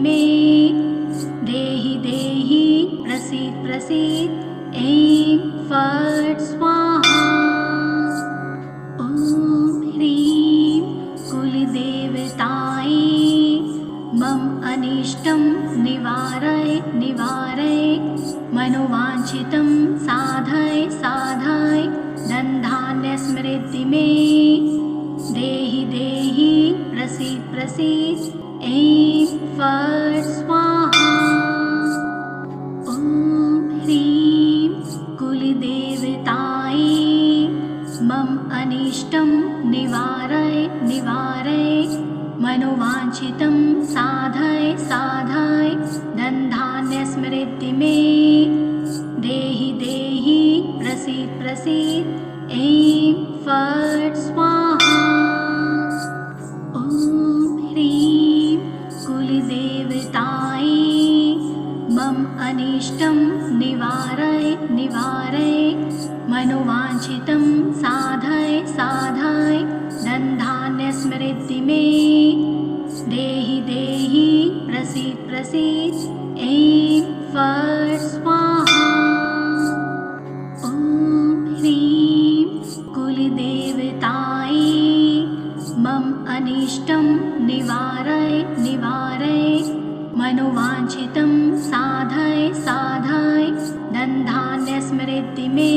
मे देहि देहि प्रसीद प्रसीद ऐं फट् स्वाहा। ॐ ह्रीं कुलदेवतायै मम अनिष्टं निवारय निवारय मनोवाञ्छितं साधय साधय धनधान्य समृद्धि मे देहि देहि प्रसीद प्रसीद ऐं फट् स्वाहा। ॐ ह्रीं कुलदेवतायै मम अनिष्टं निवारय निवारय मनोवाञ्छितं साधय साधय धनधान्य समृद्धि मे देहि देहि प्रसीद प्रसीद ऐं फट् स्वाहा। ॐ ह्रीं कुलदेवतायै मम अनिष्टं निवारय निवारय मनोवाञ्छितं साधय साधय धनधान्य समृद्धि मे देहि देहि प्रसीद प्रसीद ऐं फट् स्वाहा। ॐ ह्रीं कुलदेवतायै मम अनिष्टं निवारय निवारय मनोवाञ्छितं साधय साधय धनधान्य समृद्धि मे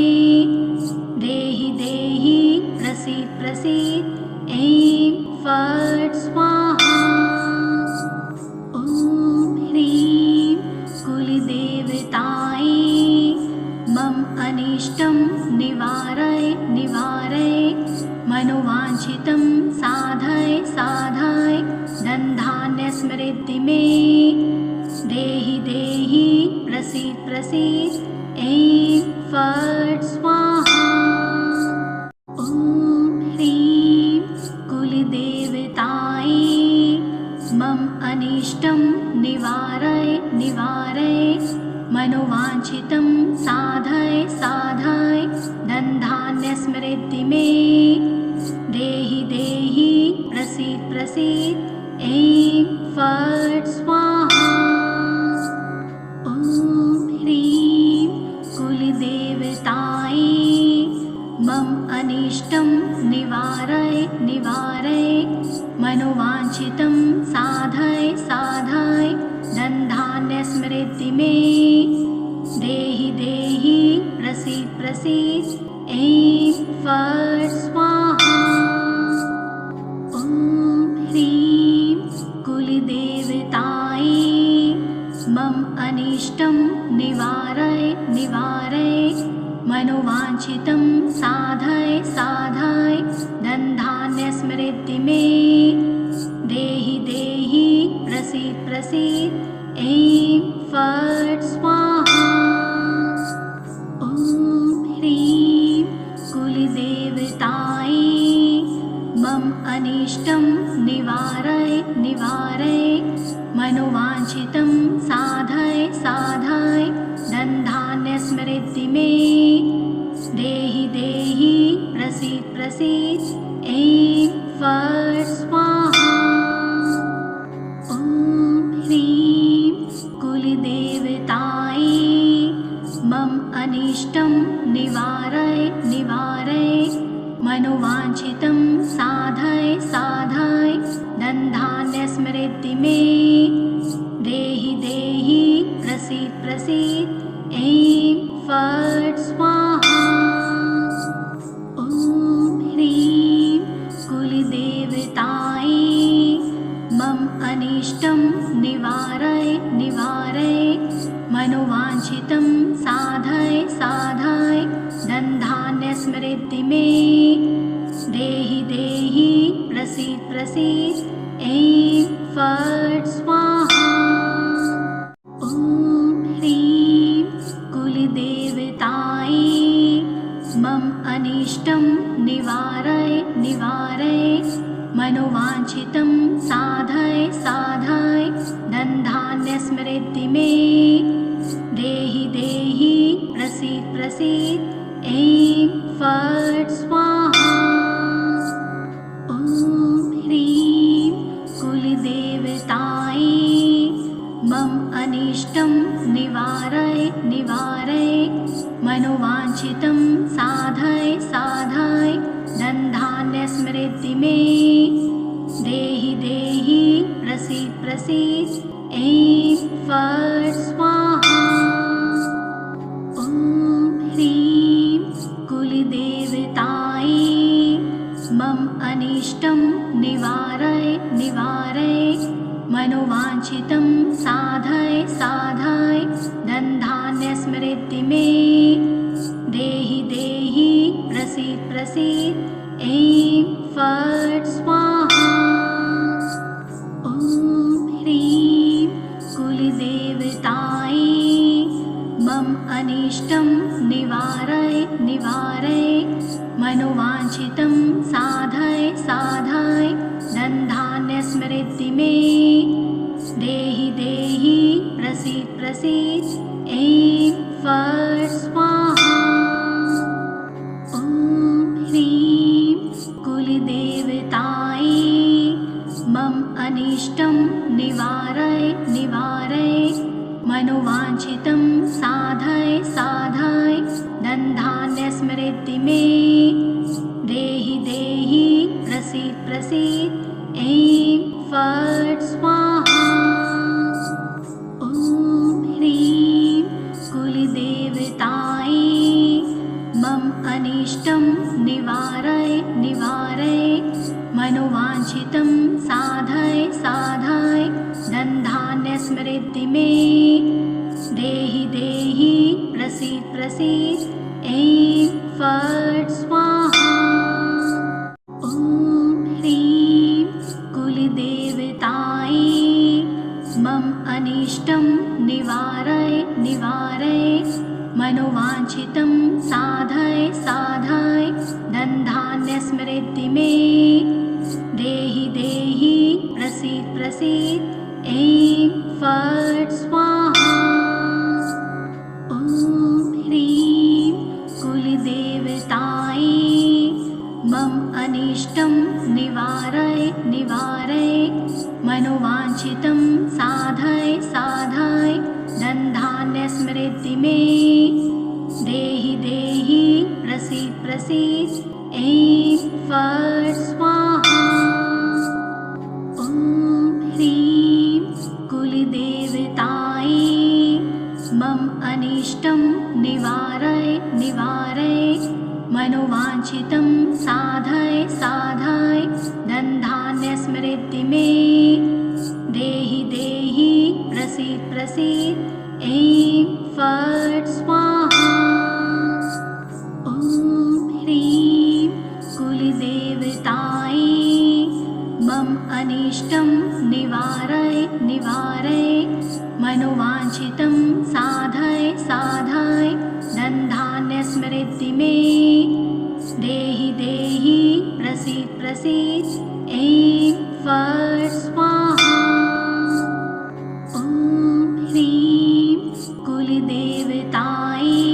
देहि देहि प्रसीद प्रसीद ऐं फट् स्वाहा। ॐ ह्रीं कुलदेवतायै मम अनिष्टं निवारय निवारय मनोवाञ्छितं साधय साधय धनधान्य समृद्धि मे देहि देहि प्रसीद प्रसीद ऐं फट् स्वाहा। ॐ ह्रीं कुलदेवतायै मम अनिष्टं निवारय निवारय मनोवाञ्छितं साधय साधय धनधान्य समृद्धि मे देहि देहि प्रसीद प्रसीद ऐं फट् स्वाहा। ॐ ह्रीं कुलदेवतायै मम अनिष्टं निवारय निवारय मनोवाञ्छितं साधय साधय धनधान्य समृद्धि मे देहि देहि प्रसीद प्रसीद ऐं फट् स्वाहा। ॐ ह्रीं कुलदेवतायै मम अनिष्टं निवारय निवारय मनोवाञ्छितं साधय साधय धनधान्य समृद्धि मे देहि देहि प्रसीद प्रसीद ऐं फट् स्वाहा। ॐ ह्रीं कुलदेवतायै मम अनिष्टं निवारय निवारय मनोवाञ्छितं साधय साधय धनधान्य समृद्धि मे देहि देहि प्रसीद प्रसीद ऐं फट् स्वाहा। ॐ ह्रीं कुलदेवतायै मम अनिष्टं निवारय निवारय मनोवाञ्छितं साधय साधय धनधान्य समृद्धि मे देहि देहि प्रसीद प्रसीद ऐं फट् स्वाहा। ॐ ह्रीं कुलदेवतायै मम अनिष्टं निवारय निवारय मनोवाञ्छितं साधय साधय धनधान्य समृद्धि मे देहि देहि प्रसीद प्रसीद ऐं फट् स्वाहा। ॐ ह्रीं कुलदेवतायै मम अनिष्टं निवारय निवारय मनोवाञ्छितं साधय साधय धनधान्य समृद्धि मे देहि देहि प्रसीद प्रसीद ऐं फट् स्वाहा। ॐ ह्रीं कुलदेवतायै मनोवाञ्छितं साधय साधय धनधान्यस्मृति मे देहि देहि प्रसीद प्रसीद ऐं फट् स्वाहा। ॐ ह्रीं कुलदेवतायै मम अनिष्टं निवारय निवारय मनोवाञ्छितं साधय साधय धनधान्यस्मृति मे देहि देहि प्रसीद प्रसीद ऐं फट् स्वाहा। ॐ ह्रीं कुलदेवतायै मम अनिष्टं निवारय निवारय मनोवाञ्छितं साधय साधय धनधान्यस्मृति मे देहि देहि प्रसीद प्रसीद ऐं फट् स्वाहा। ॐ ह्रीं कुलदेवतायै मम अनिष्टं निवारय निवारय मनोवाञ्छितं साधय साधय धनधान्यस्मृति मे देहि देहि प्रसीद प्रसीद ऐं फट् स्वाहा। ॐ ह्रीं कुलदेवतायै मम अनिष्टं निवारय निवारय मनोवाञ्छितं साधय साधय धनधान्यस्मृति मे देहि देहि प्रसीद प्रसीद ऐं फट् स्वाहा। ॐ ह्रीं कुलदेवतायै मम अनिष्टं निवारय निवारय मनोवाञ्छितं साधय साधय धनधान्यस्मृति मे देहि देहि प्रसीद प्रसीद ऐं फट् स्वाहा। ॐ ह्रीं कुलदेवतायै मम अनिष्टं निवारय निवारय मनोवाञ्छितं साधय साधय धनधान्यस्मृति मे देहि देहि प्रसीद प्रसीद ऐं फट् स्वाहा। ॐ ह्रीं कुलदेवतायै मम अनिष्टं निवारय निवारय मनोवाञ्छितं साधय साधय धनधान्यस्मृति मे देहि देहि प्रसीद प्रसीद ऐं फट् स्वाहा। ॐ ह्रीं कुलदेवतायै मम अनिष्टं निवारय निवारय मनोवाञ्छितं साधय साधय धनधान्यस्मृति मे देहि देहि प्रसीद प्रसीद ऐं फट् स्वाहा। ॐ ह्रीं कुलदेवतायै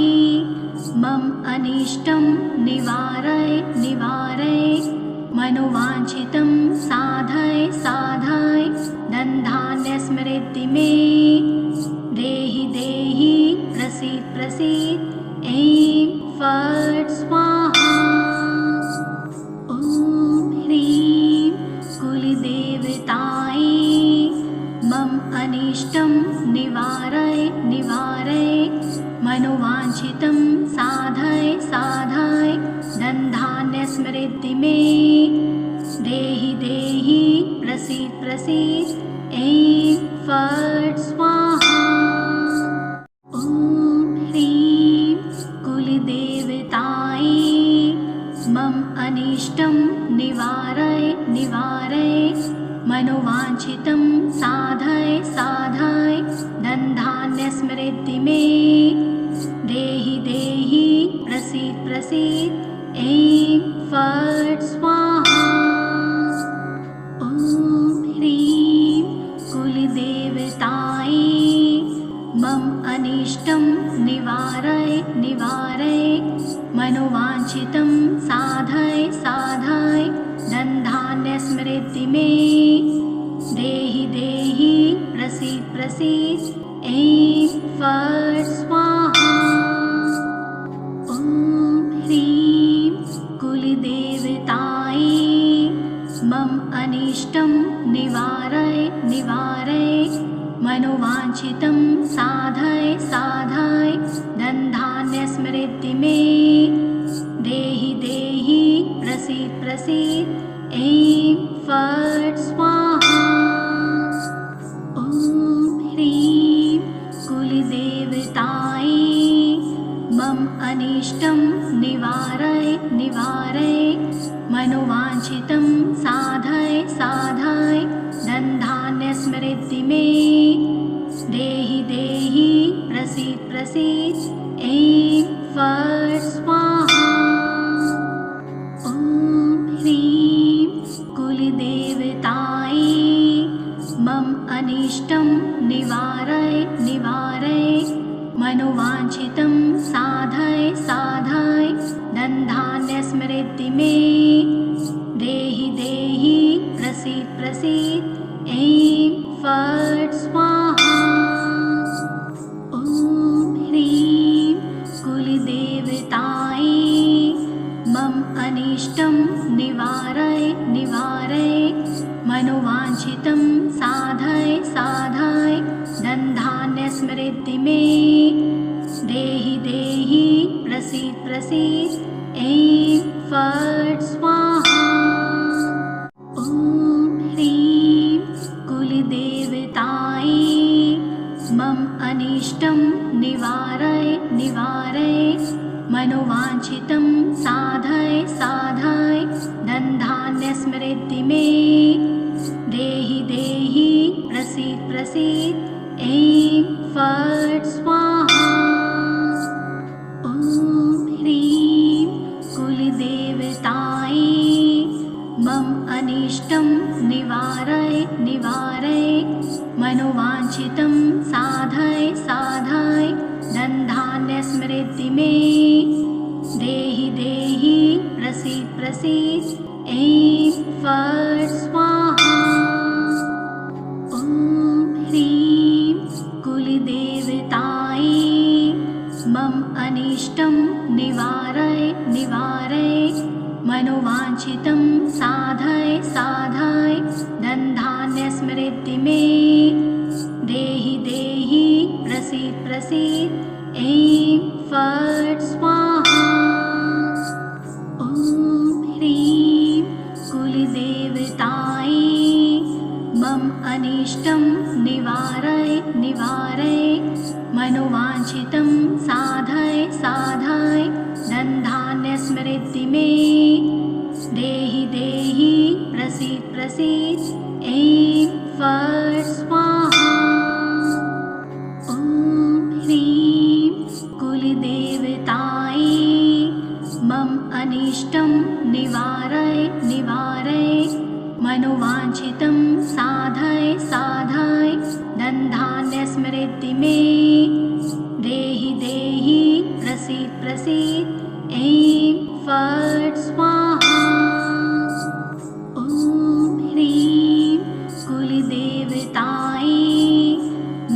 मम अनिष्टं निवारय निवारय मनोवाञ्छितं साधय साधय धनधान्यस्मृति मे देहि देहि प्रसीद प्रसीद ऐं फट् स्वाहा। ॐ ह्रीं कुलदेवतायै मम अनिष्टं निवारय निवारय मनोवाञ्छितं साधय साधय धनधान्यस्मृति मे देहि देहि प्रसीद प्रसीद ऐं फट् स्वाहा। ॐ ह्रीं कुलदेवतायै मम अनिष्टं निवारय निवारय मनोवाञ्छितं साधय साधय धनधान्यस्मृति मे देहि देहि प्रसीद प्रसीद ऐं फट् स्वाहा। ॐ ह्रीं कुलदेवतायै मम अनिष्टं निवारय निवारय मनोवाञ्छितं साधय साधय धनधान्यस्मृति मे देहि देहि प्रसीद प्रसीद ऐं फट् स्वाहा। ॐ निवारय निवारय मनोवाञ्छितं साधय साधय धनधान्यस्मृति मे देहि देहि प्रसीद प्रसीद ऐं फट् स्वाहा। ॐ ह्रीं कुलदेवतायै मम अनिष्टं निवारय निवारय मनोवाञ्छितं साधय साधय धनधान्यस्मृति मे देहि देहि प्रसीद प्रसीद ऐं फट् स्वाहा। ॐ ह्रीं कुलदेवतायै मम अनिष्टं निवारय निवारय मनोवाञ्छितं साधय साधय धनधान्यस्मृति मे देहि देहि प्रसीद प्रसीद ऐं फट् स्वाहा। ॐ ह्रीं कुलदेवतायै मम अनिष्टं निवारय निवारय मनोवाञ्छितं साधय साधय धनधान्यस्मृति मे देहि देहि प्रसीद प्रसीद ऐं फट् स्वाहा। ॐ ह्रीं कुलदेवतायै मम अनिष्टं निवारय निवारय मनोवाञ्छितं साधय साधय धनधान्यस्मृति मे देहि देहि प्रसीद प्रसीद ऐं फट् स्वाहा। ॐ ह्रीं कुलदेवतायै मम अनिष्टं निवारय निवारय मनोवाञ्छितं साधय साधय धनधान्यस्मृति मे देहि देहि प्रसीद प्रसीद ऐं फट् स्वाहा। ॐ ह्रीं कुलदेवतायै मम अनिष्टं निवारय निवारय मनोवाञ्छितं साधय साधय धनधान्यस्मृति मे देहि देहि प्रसीद प्रसीद ऐं फट् स्वाहा। ॐ ह्रीं कुलदेवतायै मम अनिष्टं निवारय निवारय मनोवाञ्छितं साधय साधय धनधान्यस्मृति मे देहि देहि प्रसीद प्रसीद ऐं फट् स्वाहा। ॐ ह्रीं कुलदेवतायै मम अनिष्टं निवारय निवारय मनोवाञ्छितं साधय साधय धनधान्यस्मृति मे देहि देहि प्रसीद प्रसीद ऐं फट् स्वाहा। ॐ ह्रीं कुलदेवतायै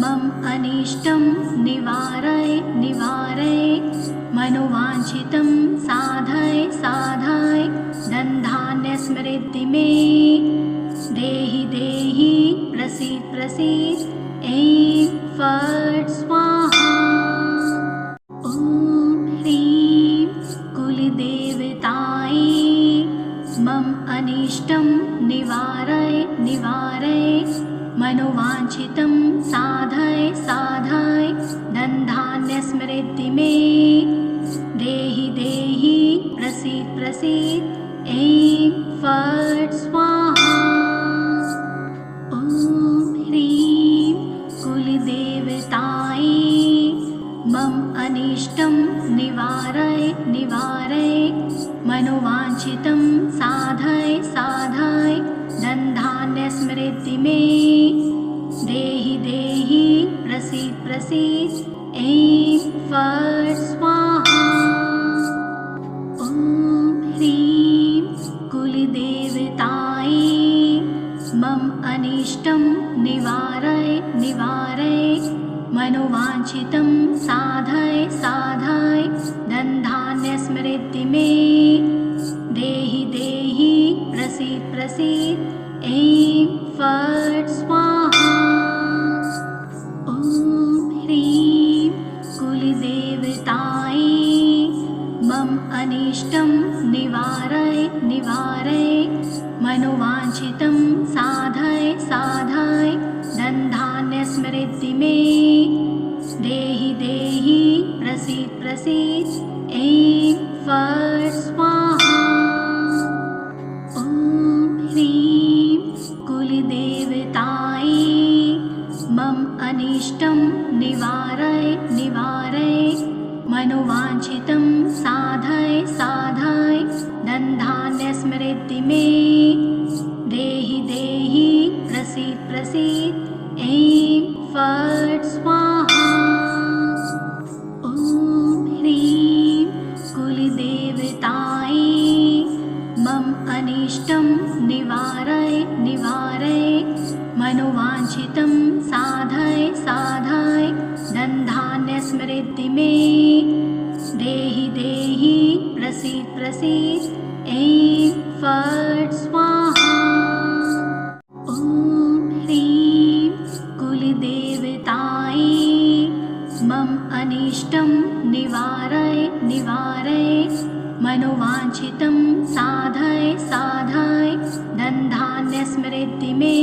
मम अनिष्टं निवारय निवारय मनोवाञ्छितं साधय साधय धनधान्यस्मृति मे देहि देहि प्रसीद प्रसीद ऐं फट् स्वाहा। ॐ ह्रीं कुलदेवतायै मम अनिष्टं निवारय निवारय मनोवाञ्छितं साधय साधय धनधान्यस्मृति मे देहि देहि प्रसीद प्रसीद ऐं फट् स्वाहा। ॐ ह्रीं कुलदेवतायै मम अनिष्टं निवारय निवारय मनोवाञ्छितं साधय साधय धनधान्यस्मृति मे देहि देहि प्रसीद प्रसीद ऐं फट् स्वाहा। ॐ ह्रीं कुलदेवतायै मम अनिष्टं निवारय निवारय मनोवाञ्छितं साधय साधय धनधान्यस्मृति मे देहि देहि प्रसीद प्रसीद ऐं फट् साधाय धनधान्य समृद्धि मे देहि देहि प्रसीद प्रसीद ऐं फट् स्वाहा। ॐ ह्रीं कुलदेवतायै मम अनिष्टं निवारय निवारय मनोवाञ्छितं साधय साधय धनधान्य समृद्धि मे देहि देहि प्रसीद प्रसीद ऐं फट् स्वाहा। ॐ ह्रीं कुलदेवतायै मम अनिष्टं निवारय निवारय मनोवाञ्छितं साधय साधय धनधान्य समृद्धि मे देहि देहि प्रसीद प्रसीद ऐं फट् स्वाहा। ॐ ह्रीं कुलदेवतायै मम अनिष्टं निवारय निवारय मनोवाञ्छितं साधय साधय धनधान्य समृद्धि मे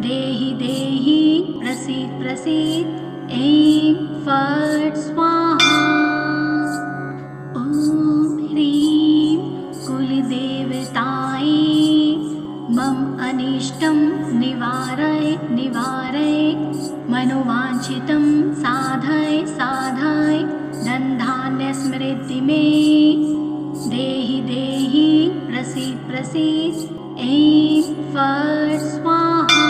देहि देहि प्रसीद प्रसीद ऐं फट् स्वाहा। ॐ ह्रीं कुलदेवतायै मम अनिष्टं निवारय निवारय मनोवाञ्छितं साधय साधय धनधान्य समृद्धि मे देहि देहि प्रसीद प्रसीद ऐं फट् स्वाहा।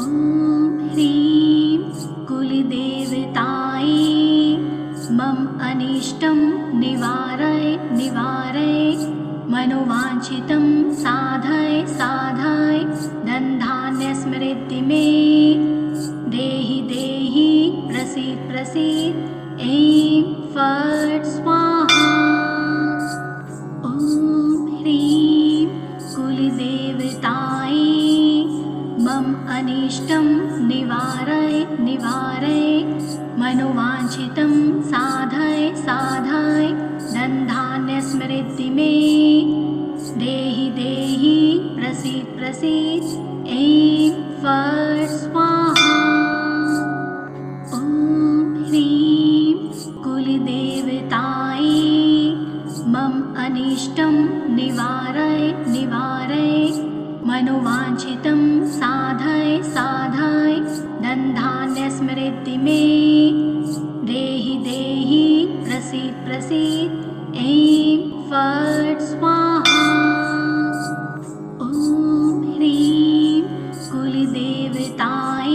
ॐ ह्रीं कुलदेवतायै मम अनिष्टं निवारय निवारय मनोवाञ्छितं साधय साधय धनधान्य समृद्धि मे देहि देहि प्रसीद प्रसीद ऐं फट् स्वाहा। ॐ ह्रीं कुलदेवतायै मम अनिष्टं निवारय निवारय मनोवाञ्छितं साधय साधय धनधान्य समृद्धि मे देहि देहि प्रसीद प्रसीद ऐं फट् स्वाहा। ॐ ह्रीं कुलदेवतायै मम अनिष्टं निवारय निवारय मनोवाञ्छितं साधय साधय धनधान्य समृद्धि मे देहि देहि प्रसीद प्रसीद ऐं फट् स्वाहा। ॐ ह्रीं कुलदेवतायै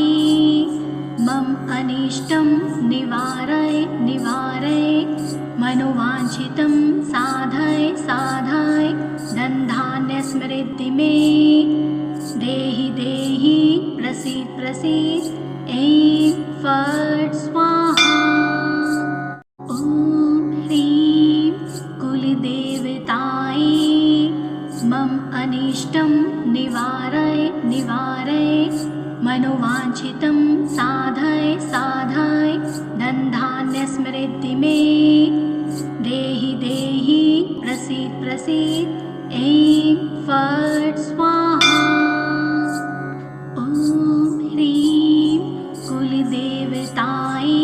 मम अनिष्टं निवारय निवारय मनोवाञ्छितं साधय साधय धनधान्य समृद्धि मे देहि देहि प्रसीद प्रसीद ऐं फट् स्वाहा। ॐ ह्रीं कुलदेवतायै मम अनिष्टं निवारय निवारय मनोवाञ्छितं साधय साधय धनधान्य समृद्धि मे देहि देहि प्रसीद प्रसीद ऐं फट् स्वाहा। ॐ ह्रीं कुलदेवतायै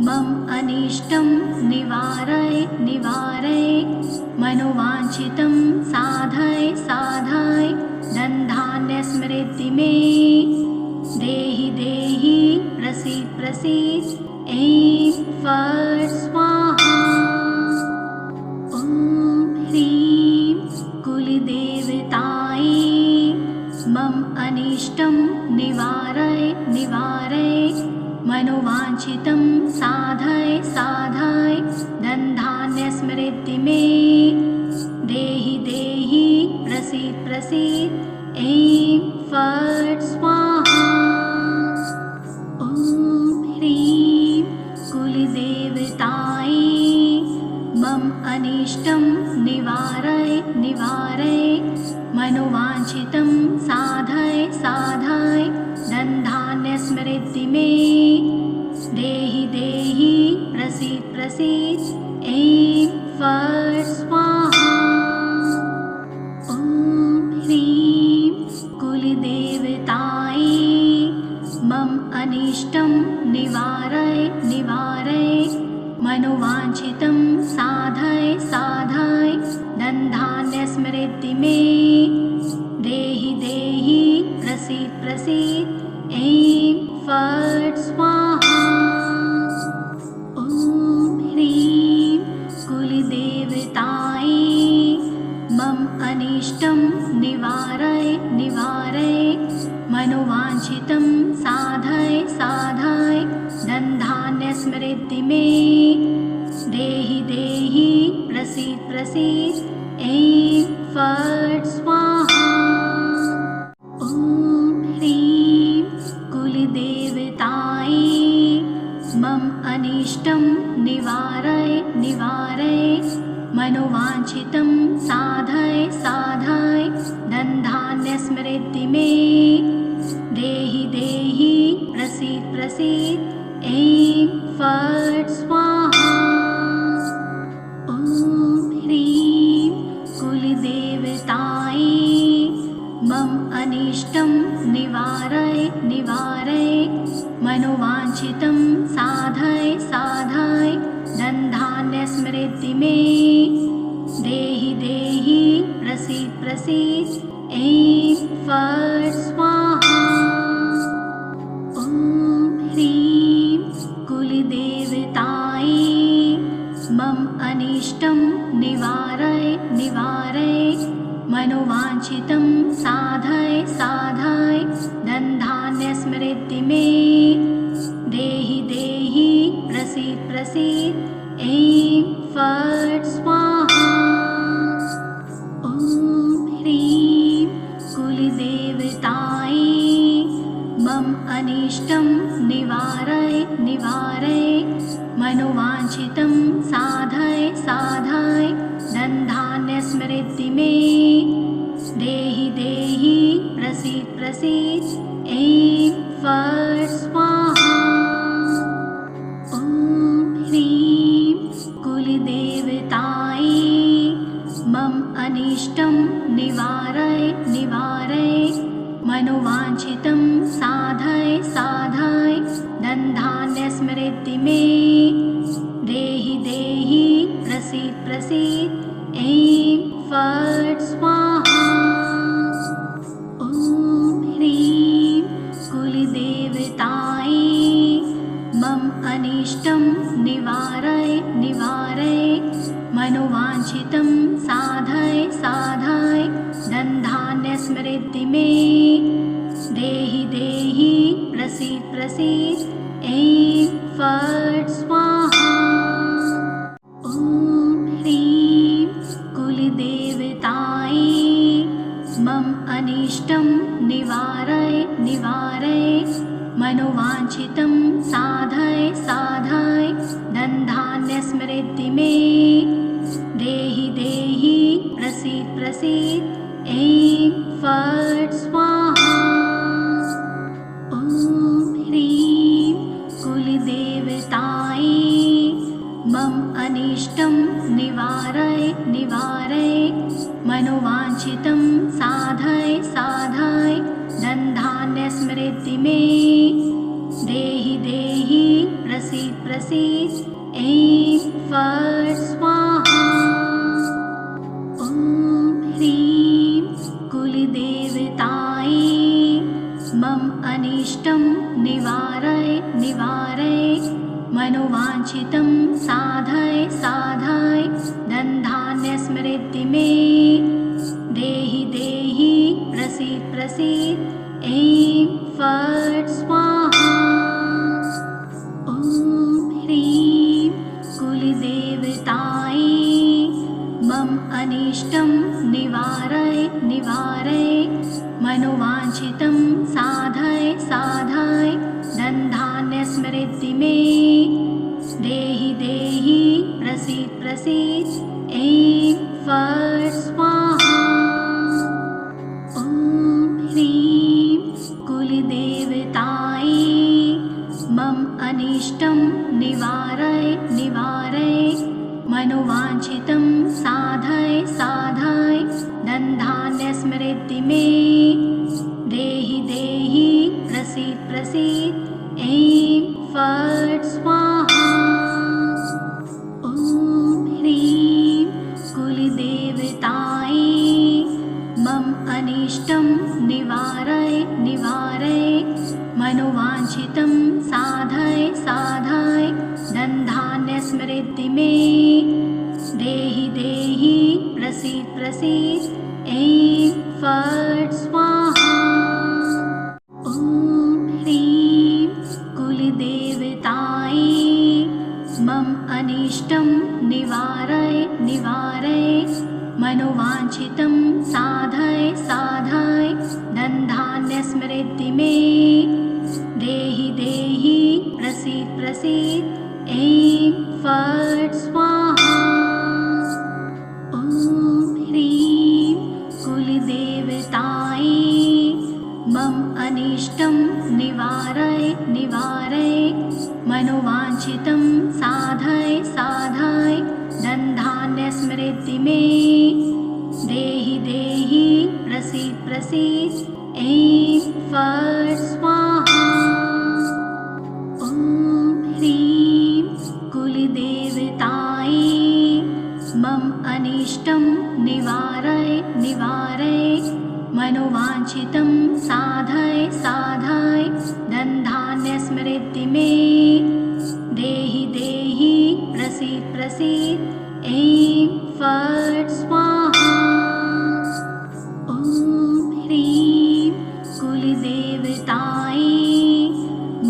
मम अनिष्टं निवारय निवारय मनोवाञ्छितं साधय साधय धनधान्य समृद्धि मे देहि देहि प्रसीद प्रसीद ऐं फट् स्वाहा। ॐ ह्रीं कुलदेवतायै मम अनिष्टं निवारय निवारय मनोवाञ्छितं साधय साधय धनधान्य समृद्धि मे देहि देहि प्रसीद प्रसीद ऐं फट् स्वाहा। ॐ ह्रीं कुलदेवतायै मम अनिष्टं निवारय निवारय मनोवाञ्छितं साधय साधय धनधान्य समृद्धि मे देहि देहि प्रसीद प्रसीद ऐं फट् स्वाहा। ॐ ह्रीं अनिष्टं निवारय निवारय मनोवाञ्छितं साधय साधय धनधान्यस्मृति मे देहि देहि प्रसीद प्रसीद ऐं फट् स्वाहा। ॐ ह्रीं कुलदेवतायै मम अनिष्टं निवारय निवारय मनोवाञ्छितं साधय साधय धनधान्यस्मृति मे देहि देहि प्रसीद प्रसीद ऐं फट् स्वाहा। ॐ ह्रीं कुलदेवतायै मम अनिष्टं निवारय निवारय मनोवाञ्छितं साधय साधय धनधान्यस्मृति मे देहि देहि प्रसीद प्रसीद ऐं फट् स्वाहा। ॐ ह्रीं कुलदेवतायै मम अनिष्टं निवारय निवारय मनोवाञ्छितं साधय साधय धनधान्यस्मृति मे देहि देहि प्रसीद प्रसीद ऐं फट् स्वाहा। ॐ ह्रीं कुलदेवतायै मम अनिष्टं निवारय निवारय मनोवाञ्छितं साधय साधय धनधान्यस्मृति मे देहि देहि प्रसीद प्रसीद ऐं फट् स्वाहा। ॐ ह्रीं कुलदेवतायै मम अनिष्टं निवारय निवारय मनोवाञ्छितं साधय साधय धनधान्यस्मृति मे देहि देहि प्रसीद प्रसीद ऐं फट् स्वाहा। ॐ ह्रीं कुलदेवतायै मम अनिष्टं निवारय निवारय मनोवाञ्छितं साधय साधय धनधान्यस्मृति मे देहि देहि प्रसीद प्रसीद ऐं फट् स्वाहा। ॐ ह्रीं कुलदेवतायै मम अनिष्टं निवारय निवारय मनोवाञ्छितं साधय साधय धनधान्यस्मृति मे देहि देहि प्रसीद प्रसीद ऐं फट् स्वाहा। ॐ ह्रीं कुलदेवतायै मम अनिष्टं निवारय निवारय मनोवाञ्छितं साधय साधय धनधान्यस्मृति मे देहि देहि प्रसीद प्रसीद ऐं फट् स्वाहा। ॐ ह्रीं कुलदेवतायै मम अनिष्टं निवारय निवारय मनोवाञ्छितं साधय साधय धनधान्यस्मृति मे देहि देहि प्रसीद प्रसीद ऐं फट् स्वाहा। ॐ ह्रीं कुलदेवतायै मम अनिष्टं निवारय निवारय मनोवाञ्छितं साधय साधय धनधान्यस्मृति मे देहि देहि प्रसीद प्रसीद ऐं फट् स्वाहा। ॐ ह्रीं कुलदेवतायै मम अनिष्टं निवारय निवारय मनोवाञ्छितं साधय साधय धनधान्यस्मृति मे देहि देहि प्रसीद प्रसीद ऐं फट् स्वाहा। ॐ ह्रीं कुलदेवतायै मम अनिष्टं निवारय निवारय मनोवाञ्छितं साधय साधय धनधान्यस्मृति मे देहि निवारय मनोवाञ्छितं साधय साधय धनधान्यसमृद्धि मे देहि देहि प्रसीद प्रसीद ऐं फट् स्वाहा। ॐ ह्रीं कुलदेवतायै मम अनिष्टं निवारय निवारय मनोवाञ्छितं साधय साधय धनधान्यसमृद्धि मे देहि देहि प्रसीद प्रसीद ऐं फट् स्वाहा। ॐ ह्रीं कुलदेवतायै मम अनिष्टं निवारय निवारय मनोवाञ्छितं साधय साधय धनधान्यसमृद्धि मे देहि देहि प्रसीद प्रसीद ऐं फट् स्वाहा। ॐ ह्रीं कुलदेवतायै मम अनिष्टं निवारय निवारय मनोवाञ्छितं साधय साधय धनधान्यसमृद्धि मे देहि देहि प्रसीद प्रसीद ऐं फट् स्वाहा। ॐ ह्रीं कुलदेवतायै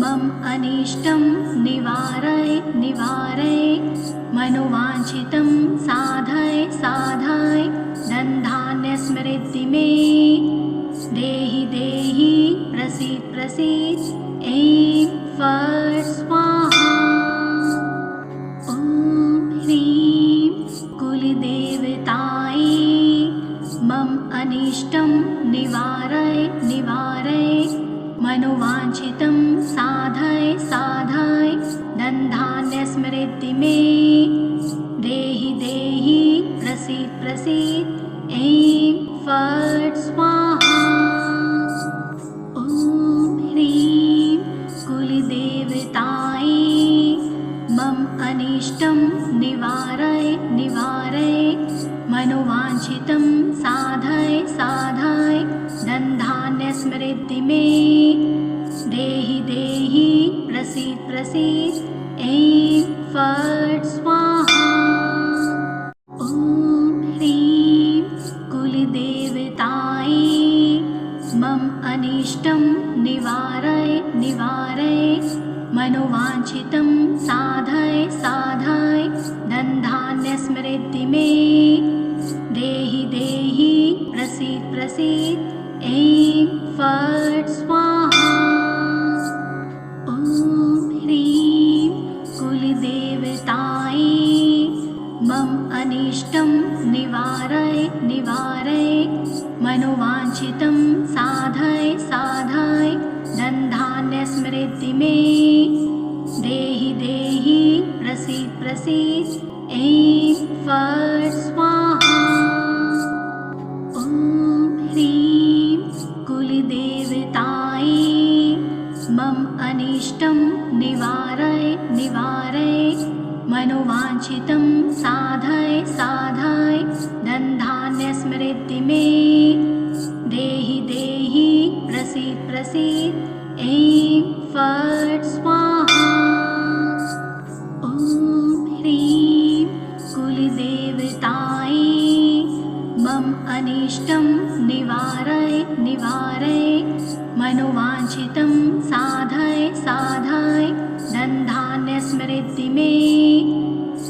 मम अनिष्टं निवारय निवारय मनोवाञ्छितं साधय साधय धनधान्यसमृद्धि मे देहि देहि प्रसीद प्रसीद ऐं फट् स्वाहा। ॐ ह्रीं कुलदेवतायै मम अनिष्टं निवारय निवारय मनोवाञ्छितं साधय साधय धनधान्यसमृद्धि मे देहि देहि प्रसीद प्रसीद ऐं फट् स्वाहा। ॐ ह्रीं कुलदेवतायै मम अनिष्टं निवारय निवारय मनोवाञ्छितं साधय साधय धनधान्यसमृद्धि मे देहि देहि प्रसीद प्रसीद ऐं फट् स्वाहा। ॐ ह्रीं कुलदेवतायै मम अनिष्टं निवारय निवारय मनोवाञ्छितं साधय साधय धनधान्यसमृद्धि मे देहि देहि प्रसीद प्रसीद ऐं फट् स्वाहा। ॐ ह्रीं कुलदेवतायै मम अनिष्टं निवारय निवारय मनोवाञ्छितं साधय साधय धनधान्यसमृद्धि मे देहि देहि प्रसीद प्रसीद ऐं फट् स्वाहा। ॐ ह्रीं कुलदेवतायै मम अनिष्टं निवारय निवारय मनोवाञ्छितं साधय साधय धनधान्यसमृद्धि मे देहि देहि प्रसीद प्रसीद ऐं फट् स्वाहा। ॐ ह्रीं कुलदेवतायै मम अनिष्टं निवारय निवारय मनोवाञ्छितं साधय साधय धनधान्यसमृद्धि मे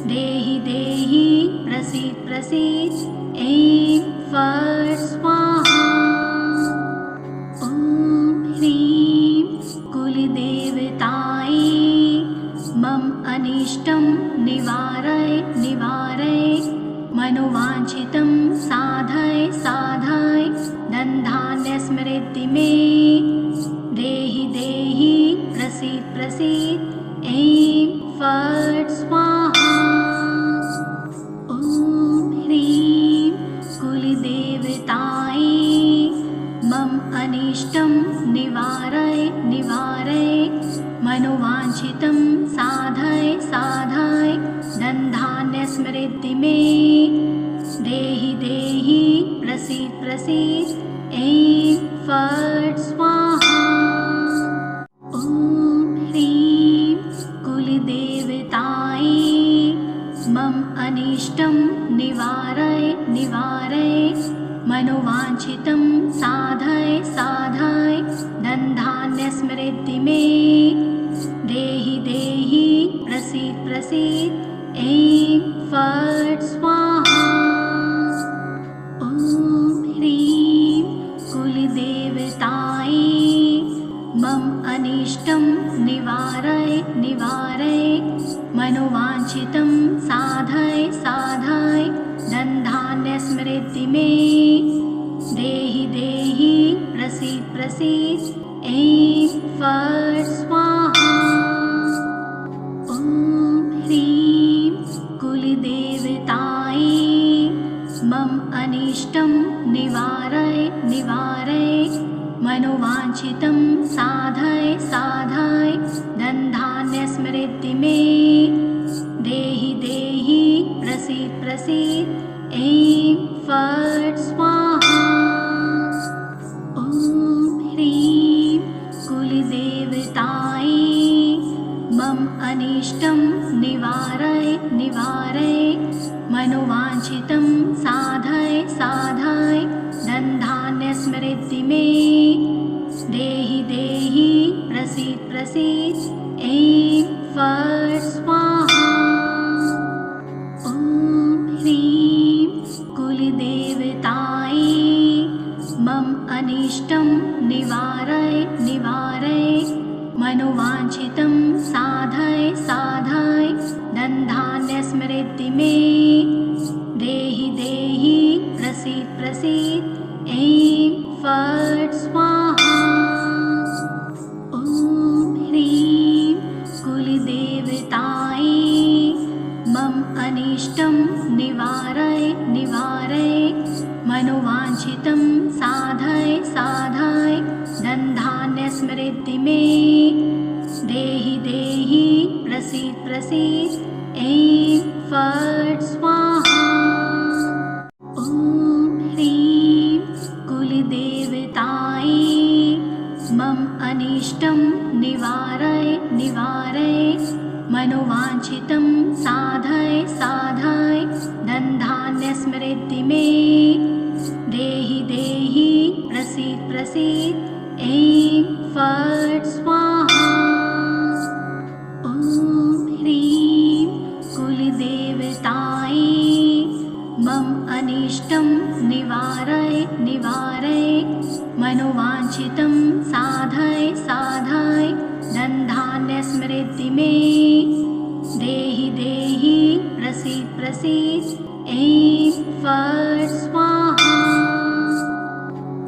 देहि देहि प्रसीद प्रसीद ऐं फट् स्वाहा। ॐ ह्रीं कुलदेवतायै मम अनिष्टं निवारय निवारय मनोवाञ्छितं साधय साधय धनधान्यसमृद्धि मे देहि देहि प्रसीद प्रसीद ऐं फट् स्वाहा। ॐ ह्रीं कुलदेवतायै मम अनिष्टं निवारय निवारय मनोवाञ्छितं साधय साधय धनधान्यसमृद्धि मे देहि देहि प्रसीद प्रसीद ऐं फट् स्वाहा। अनिष्टं निवारय निवारय मनोवाञ्छितं साधय साधय धनधान्यस्मृति मे देहि देहि प्रसीद प्रसीद ऐं फट् स्वाहा। ॐ ह्रीं कुलदेवतायै मम अनिष्टं निवारय निवारय मनोवाञ्छितं साधय साधय धनधान्यस्मृति मे देहि देहि प्रसीद प्रसीद ऐं फट् स्वाहा। ॐ ह्रीं कुलदेवतायै मम अनिष्टं निवारय निवारय मनोवाञ्छितं साधय साधय धनधान्यस्मृति मे देहि देहि प्रसीद प्रसीद ऐं फट् स्वाहा। ॐ ह्रीं कुलदेवतायै मम अनिष्टं निवारय निवारय मनोवाञ्छितं साधय साधय धनधान्यस्मृति मे देहि देहि प्रसीद प्रसीद ऐं फट् स्वाहा। ॐ ह्रीं कुलदेवतायै मम अनिष्टं निवारय निवारय मनोवाञ्छितं साधय साधय धनधान्यस्मृति मे देहि देहि प्रसीद प्रसीद ऐं फट् स्वाहा। ॐ ह्रीं कुलदेवतायै मम अनिष्टं निवारय निवारय मनोवाञ्छितं साधय साधय धनधान्यस्मृति मे देहि देहि प्रसीद प्रसीद ऐं फट् स्वाहा। ॐ ह्रीं कुलदेवतायै मम अनिष्टं निवारय निवारय मनोवाञ्छितं साधय साधय धनधान्यस्मृति मे देहि देहि प्रसीद प्रसीद ऐं फट् स्वाहा।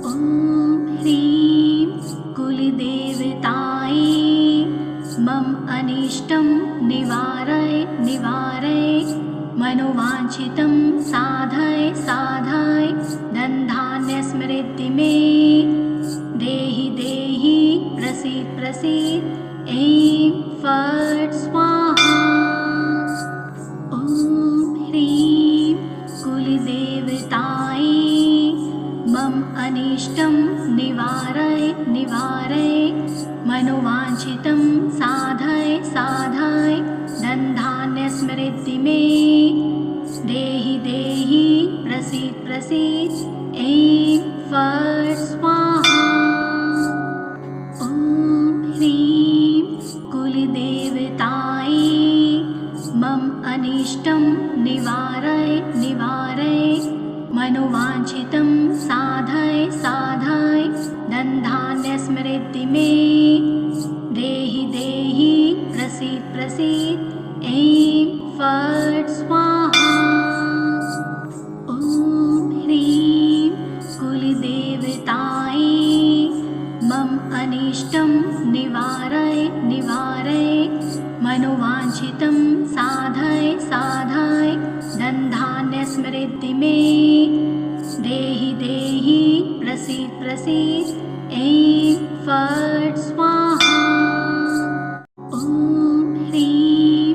ॐ ह्रीं कुलदेवतायै मम अनिष्टं निवारय निवारय मनोवाञ्छितं साधय साधय धनधान्यस्मृति मे देहि देहि प्रसीद प्रसीद ऐं फट् स्वाहा। ॐ ह्रीं कुलदेवतायै मम अनिष्टं निवारय निवारय मनोवाञ्छितं साधय साधय धनधान्यस्मृति मे देहि देहि प्रसीद प्रसीद ऐं फट् स्वाहा। ॐ ह्रीं कुलदेवतायै मम अनिष्टं निवारय निवारय मनोवाञ्छितं साधय साधय धनधान्यस्मृति मे देहि देहि प्रसीद प्रसीद ऐं फट् स्वाहा। ॐ ह्रीं कुलदेवतायै मम अनिष्टं निवारय निवारय मनोवाञ्छितं साधय साधय धनधान्यस्मृति मे देहि देहि प्रसीद प्रसीद ऐं फट् स्वाहा। ॐ ह्रीं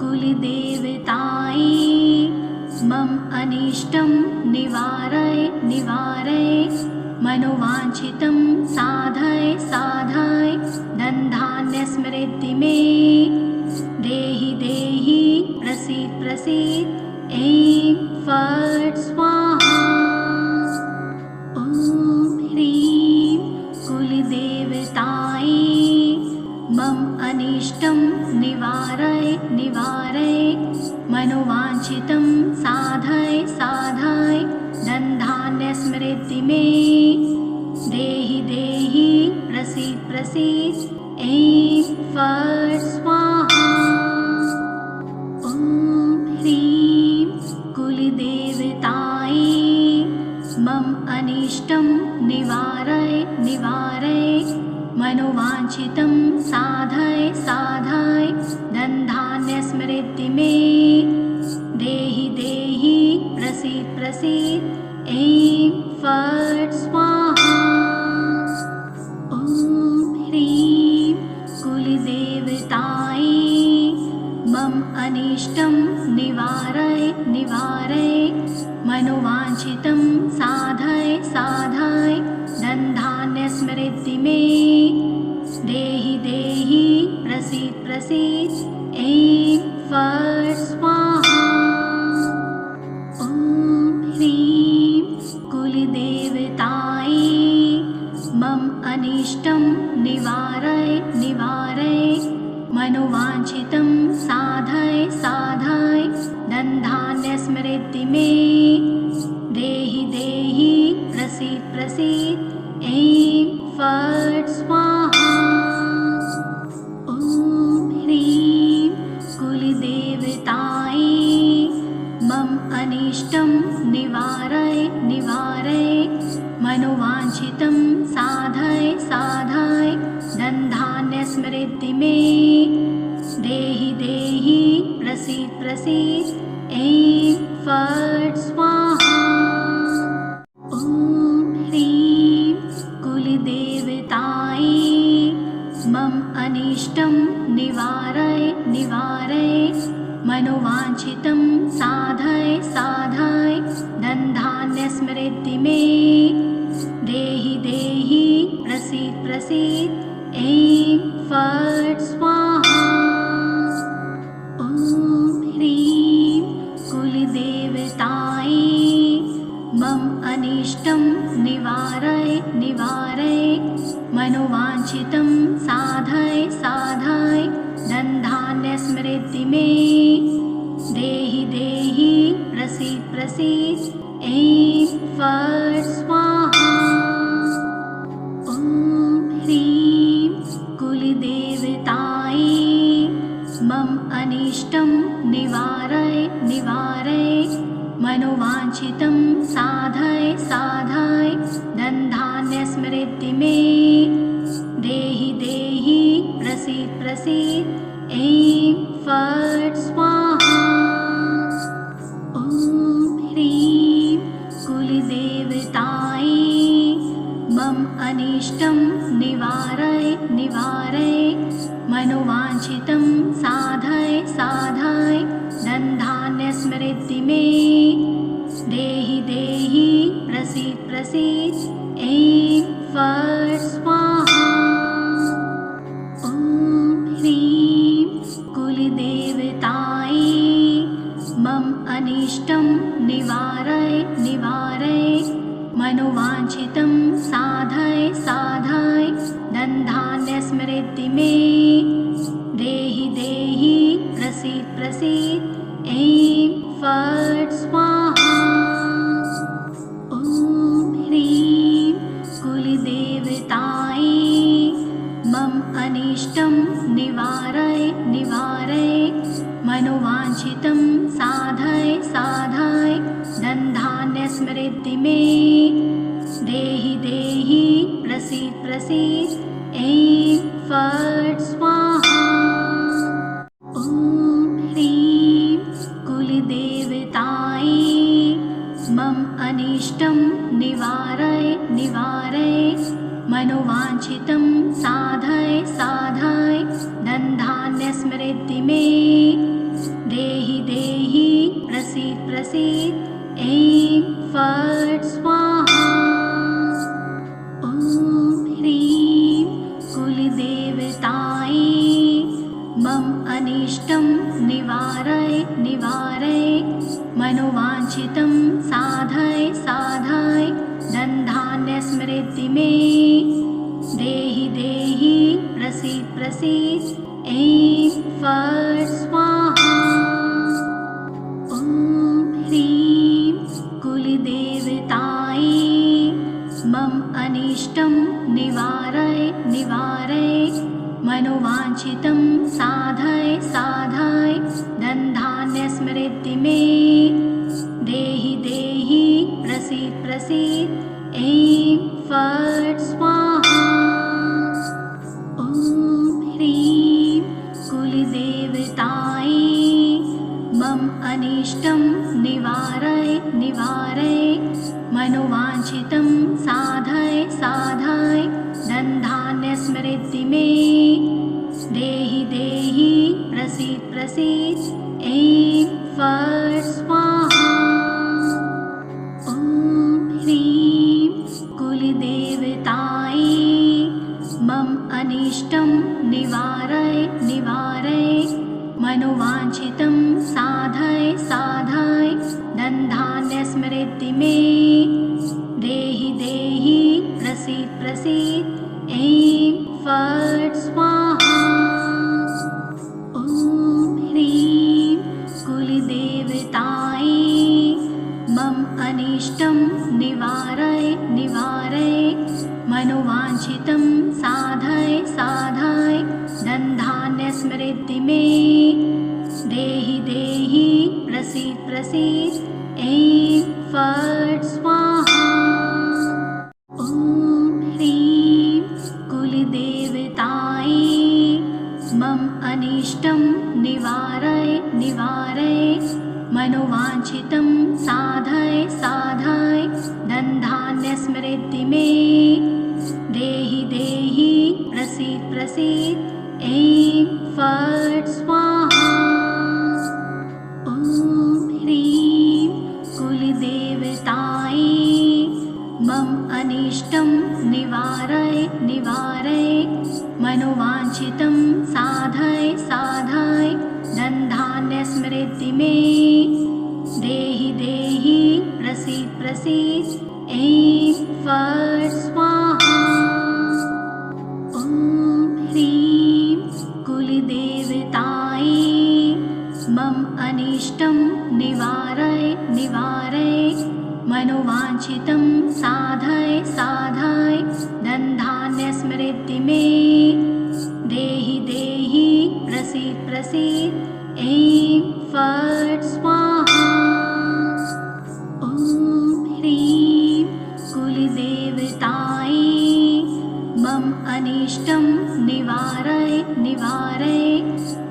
कुलदेवतायै मम अनिष्टं निवारय निवारय मनोवाञ्छितं साधय साधय धनधान्यस्मृति मे देहि देहि प्रसीद प्रसीद ऐं फट् स्वाहा। ॐ ह्रीं कुलदेवतायै मम अनिष्टं निवारय निवारय मनोवाञ्छितं साधय साधय धनधान्यस्मृति मे देहि देहि प्रसीद प्रसीद ऐं फट् स्वाहा। ॐ ह्रीं कुलदेवतायै मम अनिष्टं निवारय निवारय मनोवाञ्छितं साधय साधय धनधान्य समृद्धि मे देहि देहि प्रसीद प्रसीद। ऐं फट् स्वाहा। ॐ ह्रीं कुलदेवतायै मम अनिष्टं निवारय निवारय मनोवाञ्छितं साधय साधय धनधान्य समृद्धि मे देहि देहि प्रसीद प्रसीद। ऐं फट् स्वाहा। ॐ ह्रीं कुलदेवतायै मम अनिष्टं निवारय निवारय मनोवाञ्छितं साधय साधय धनधान्य समृद्धि मे देहि देहि प्रसीद प्रसीद। ऐं फट् स्वाहा। ॐ ह्रीं कुलदेवतायै मम अनिष्टं निवारय निवारय मनोवाञ्छितं साधय साधय धनधान्य समृद्धि मे देहि देहि प्रसीद प्रसीद। ऐं फट् स्वाहा। ॐ ह्रीं कुलदेवतायै मम अनिष्टं निवारय निवारय मनोवाञ्छितं साधय साधय धनधान्य समृद्धि मे देहि देहि प्रसीद प्रसीद। ऐं फट् स्वाहा। ॐ ह्रीं कुलदेवतायै मम अनिष्टं निवारय निवारय मनोवाञ्छितं साधय साधय धनधान्य समृद्धि मे देहि देहि प्रसीद प्रसीद। ऐं फट् स्वाहा। ॐ ह्रीं कुलदेवतायै मम अनिष्टं निवारय निवारय मनोवाञ्छितं साधय साधय धनधान्य समृद्धि मे देहि देहि प्रसीद प्रसीद। ऐं फट् स्वाहा। ॐ ह्रीं कुलदेवतायै मम अनिष्टं निवारय निवारय मनोवाञ्छितं साधय साधय धनधान्य समृद्धि मे देहि देहि प्रसीद प्रसीद। ऐं फट् स्वाहा। ॐ ह्रीं कुलदेवतायै मम अनिष्टं निवारय निवारय मनोवाञ्छितं साधय साधय धनधान्य समृद्धि मे देहि देहि प्रसीद प्रसीद। ऐं फट् स्वाहा। ॐ ह्रीं कुलदेवतायै मम अनिष्टं निवारय निवारय मनोवाञ्छितं साधय साधय धनधान्य समृद्धि मे देहि देहि प्रसीद प्रसीद। ऐं फट् स्वाहा। ॐ ह्रीं कुलदेवतायै मम अनिष्टं निवारय निवारय मनोवाञ्छितं साधय साधय धनधान्य समृद्धि मे देहि देहि प्रसीद प्रसीद। ऐं फट् स्वाहा। ॐ ह्रीं कुलदेवतायै मम अनिष्टं निवारय निवारय मनोवाञ्छितं साधय साधय धनधान्य समृद्धि मे देहि देहि प्रसीद प्रसीद। ऐं फट् स्वाहा। ॐ ह्रीं कुलदेवतायै मम अनिष्टं निवारय निवारय मनोवाञ्छितं साधय साधय धनधान्यस्मृति मे देहि देहि प्रसीद प्रसीद ऐं फट् स्वाहा। ॐ ह्रीं कुलदेवतायै मम अनिष्टं निवारय निवारय मनोवाञ्छितं साधय साधय धनधान्यस्मृति मे देहि देहि प्रसीद प्रसीद ऐं फट् स्वाहा। ॐ ह्रीं कुलदेवतायै मम अनिष्टं निवारय निवारय मनोवाञ्छितं साधय साधय धनधान्यस्मृति मे देहि देहि प्रसीद प्रसीद ऐं फट् स्वाहा। ॐ ह्रीं कुलदेवतायै मम अनिष्टं निवारय निवारय मनोवाञ्छितं साधय साधय धनधान्यस्मृति मे देहि देहि प्रसीद प्रसीद ऐं फट् स्वाहा। ॐ ह्रीं कुलदेवतायै मम अनिष्टं निवारय निवारय मनोवाञ्छितं साधय साधय धनधान्यस्मृति मे देहि देहि प्रसीद प्रसीद ऐं फट् स्वाहा। ॐ ह्रीं कुलदेवतायै मम अनिष्टं निवारय निवारय मनोवाञ्छितं साधय साधय धनधान्यस्मृति मे देहि देहि प्रसीद प्रसीद ऐं फट् स्वाहा। ॐ ह्रीं कुलदेवतायै मम अनिष्टं निवारय निवारय मनोवाञ्छितं साधय साधय धनधान्यस्मृति मे देहि देहि प्रसीद प्रसीद ऐं फट् स्वाहा। ॐ ह्रीं कुलदेवतायै मम अनिष्टं निवारय निवारय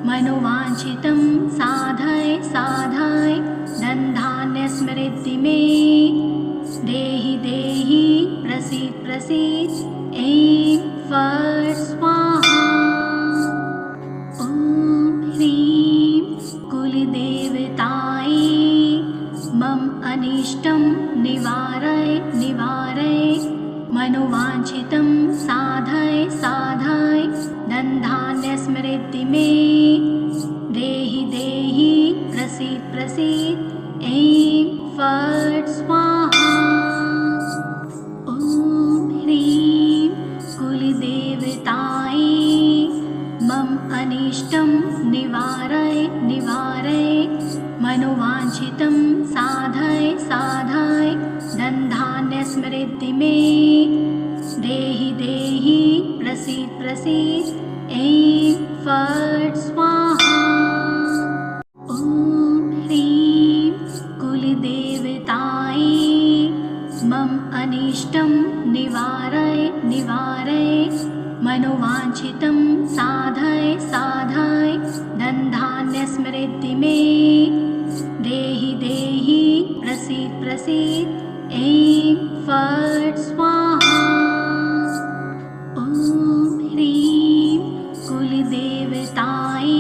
मनोवाञ्छितं साधय साधय धनधान्यस्मृति मे देहि देहि प्रसीद प्रसीद ऐं फट् स्वाहा। ॐ ह्रीं कुलदेवतायै मम अनिष्टं निवारय निवारय मनोवाञ्छितं साधय साधय धनधान्यस्मृति मे देहि देहि प्रसीद प्रसीद ऐं फट् स्वाहा। ॐ ह्रीं कुलदेवतायै मम अनिष्टं निवारय निवारय मनोवाञ्छितं साधय साधय धनधान्यस्मृति मे देहि देहि प्रसीद प्रसीद ऐं फट् स्वाहा। ॐ ह्रीं कुलदेवतायै मम अनिष्टं निवारय निवारय मनोवाञ्छितं साधय साधय धनधान्यस्मृति मे देहि देहि प्रसीद प्रसीद ऐं फट् स्वाहा। ॐ ह्रीं कुलदेवतायै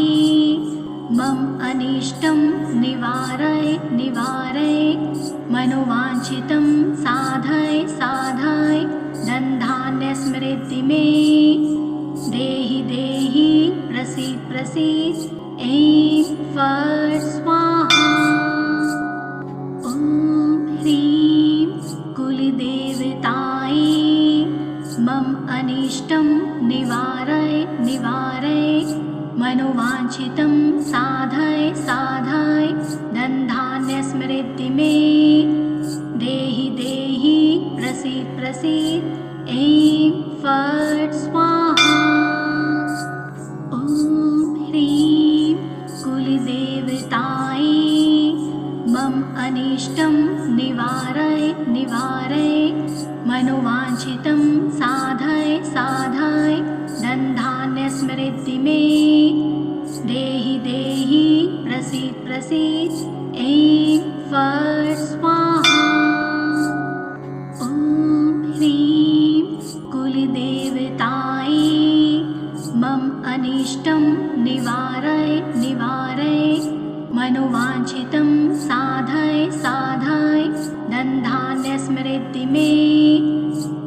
मम अनिष्टं निवारय निवारय मनोवाञ्छितं साधय साधय धनधान्यस्मृति मे देहि देहि प्रसीद प्रसीद ऐं फट् स्वाहा। ॐ ह्रीं कुलदेवतायै मम अनिष्टं निवारय निवारय मनोवाञ्छितं साधय साधय धनधान्यस्मृति मे देहि देहि प्रसीद प्रसीद ऐं फट् स्वाहा। ॐ अनिष्टं निवारय निवारय मनोवाञ्छितं साधय साधय धनधान्यसमृद्धि मे देहि देहि प्रसीद प्रसीद ऐं फट् स्वाहा। ॐ ह्रीं कुलदेवतायै मम अनिष्टं निवारय निवारय मनोवाञ्छितं साधय साधय धनधान्यसमृद्धि मे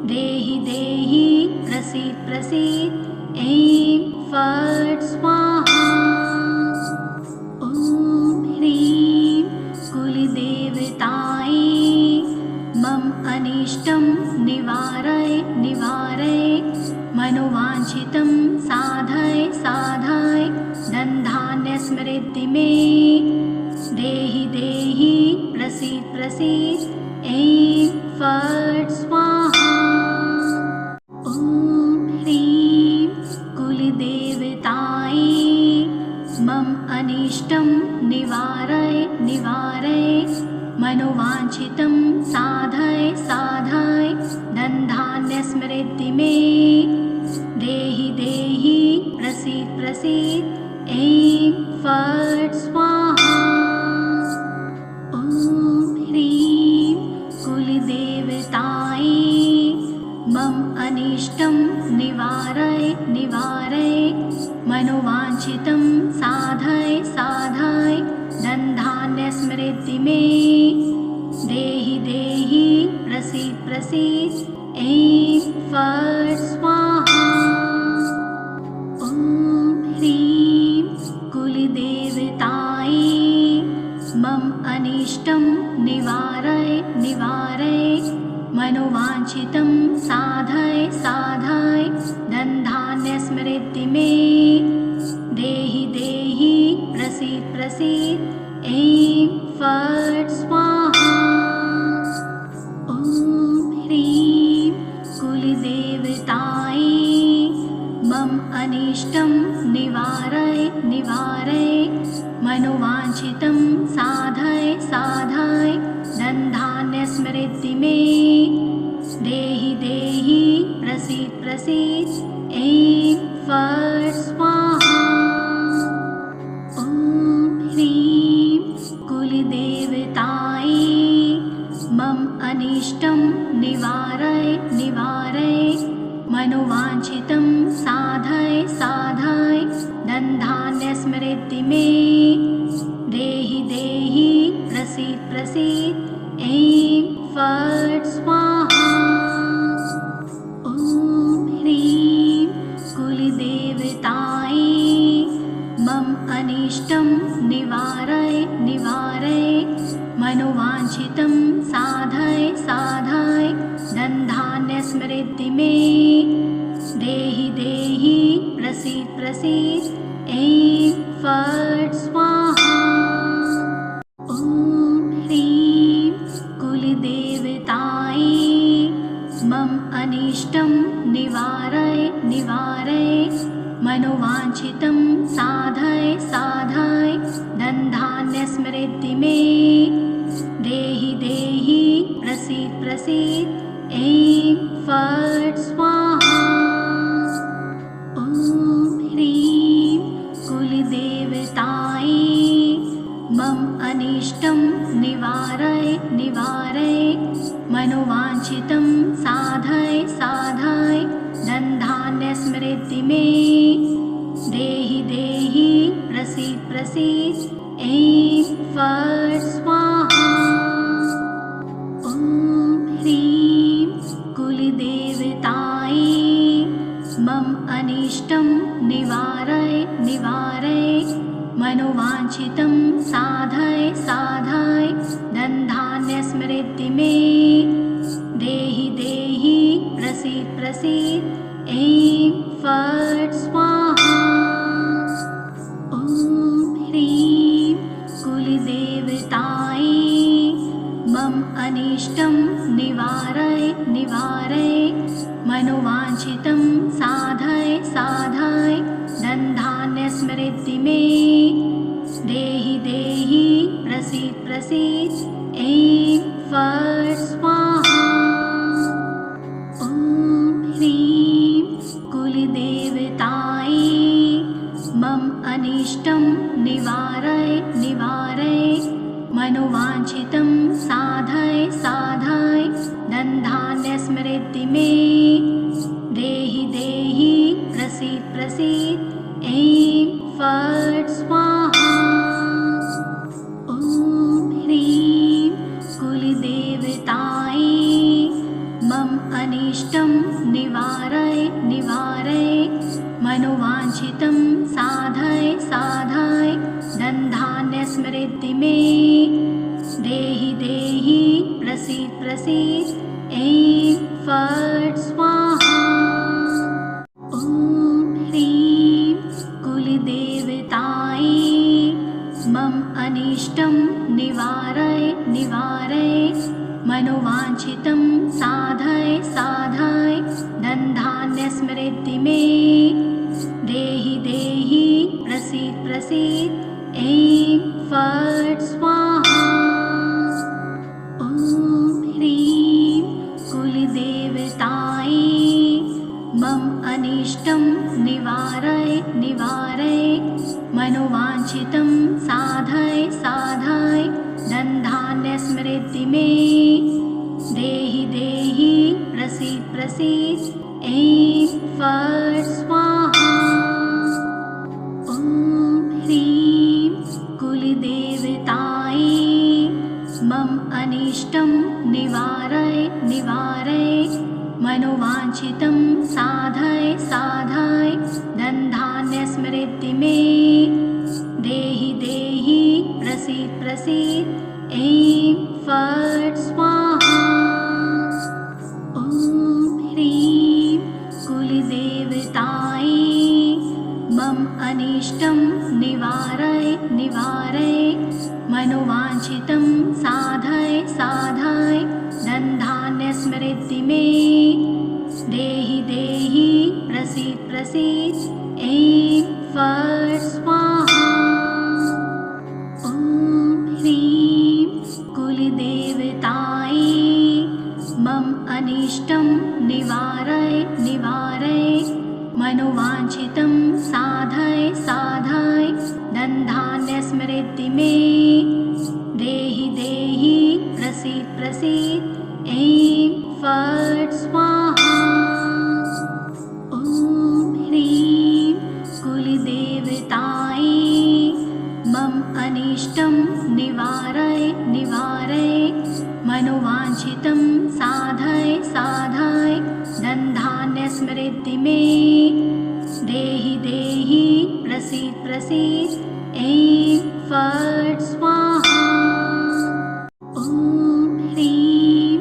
देहि देहि प्रसीद प्रसीद ऐं फट् स्वाहा। ॐ ह्रीं कुलदेवतायै मम अनिष्टं निवारय निवारय मनोवाञ्छितं साधय साधय धनधान्यसमृद्धि मे देहि देहि प्रसीद प्रसीद ऐं फट् स्वाहा। ॐ ह्रीं कुलदेवतायै मम अनिष्टं निवारय निवारय मनोवाञ्छितं साधय साधय धनधान्यसमृद्धि मे देहि देहि प्रसीद प्रसीद ऐं फट् स्वाहा। ॐ ह्रीं कुलदेवतायै मम अनिष्टं निवारय निवारय मनोवाञ्छितं साधय साधय धनधान्यसमृद्धि मे देहि देहि प्रसीद प्रसीद ऐं फट् स्वाहा। ॐ ह्रीं कुलदेवतायै मम अनिष्टं निवारय निवारय मनोवाञ्छितं साधय साधय धनधान्यसमृद्धि मे देहि देहि प्रसीद प्रसीद ऐं फट् स्वाहा। ॐ ह्रीं कुलदेवतायै मम अनिष्टं निवारय निवारय मनोवाञ्छितं साधय साधय धनधान्यसमृद्धि मे देहि देहि प्रसीद प्रसीद ऐं फट् स्वाहा। ॐ ह्रीं कुलदेवतायै मम अनिष्टं निवारय निवारय मनोवाञ्छितं साधय साधय धनधान्यसमृद्धि मे देहि देहि प्रसीद प्रसीद ऐं फट् स्वाहा। ॐ ह्रीं कुलदेवतायै मम अनिष्टं निवारय निवारय मनोवाञ्छितं साधय साधय धनधान्यसमृद्धि मे देहि देहि प्रसीद प्रसीद ऐं फट् स्वाहा। ॐ ह्रीं कुलदेवतायै मम अनिष्टं निवारय निवारय मनोवाञ्छितं साधय साधय धनधान्यसमृद्धि मे देहि देहि प्रसीद प्रसीद ऐं फट् स्वाहा। ॐ ह्रीं कुलदेवतायै मम अनिष्टं निवारय निवारय मनोवाञ्छितं साधय साधय धनधान्यसमृद्धि मे देहि देहि प्रसीद प्रसीद ऐं फट् स्वाहा। ॐ ह्रीं कुलदेवतायै मम अनिष्टं निवारय निवारय मनोवाञ्छितं साधय साधय धनधान्यसमृद्धि मे देहि देहि प्रसीद प्रसीद ऐं फट् स्वाहा। ॐ ह्रीं कुलदेवतायै मम अनिष्टं निवारय निवारय मनोवाञ्छितं साधय साधय धनधान्यसमृद्धि मे देहि देहि प्रसीद प्रसीद ऐं कुलदेवतायै मम अनिष्टं निवारय निवारय मनोवाञ्छितं साधय साधय धनधान्यस्मृति मे देहि देहि प्रसीद प्रसीद ऐं फट् स्वाहा। ॐ ह्रीं कुलदेवतायै मम अनिष्टं निवारय निवारय मनोवाञ्छितं साधय साधय धनधान्यस्मृति मे देहि देहि प्रसीद प्रसीद ऐं फट् स्वाहा। ॐ ह्रीं कुलदेवतायै मम अनिष्टं निवारय निवारय मनोवाञ्छितं साधय साधय धनधान्यस्मृति मे देहि देहि प्रसीद प्रसीद ऐं फट् स्वाहा। ॐ ह्रीं कुलदेवतायै मम अनिष्टं निवारय निवारय मनोवाञ्छितं साधय साधय धनधान्यस्मृति मे देहि देहि प्रसीद प्रसीद ऐं फट् स्वाहा। ॐ ह्रीं कुलदेवतायै मम अनिष्टं निवारय निवारय मनोवाञ्छितं साधय साधय धनधान्यस्मृति मे देहि देहि प्रसीद प्रसीद ऐं फट् स्वाहा। ॐ ह्रीं कुलदेवतायै मम अनिष्टं निवारय निवारय मनोवाञ्छितं साधय साधय धनधान्यस्मृति मे देहि देहि प्रसीद प्रसीद ऐं फट् स्वाहा। ॐ ह्रीं कुलदेवतायै मम अनिष्टं निवारय निवारय मनोवाञ्छितं साधय साधय धनधान्यस्मृति मे देहि देहि प्रसीद प्रसीद ऐं फट् स्वाहा। ॐ ह्रीं कुलदेवतायै मम अनिष्टं निवारय निवारय मनोवाञ्छितं साधय साधय धनधान्यस्मृति मे देहि देहि प्रसीद प्रसीद ऐं फट् स्वाहा। ॐ ह्रीं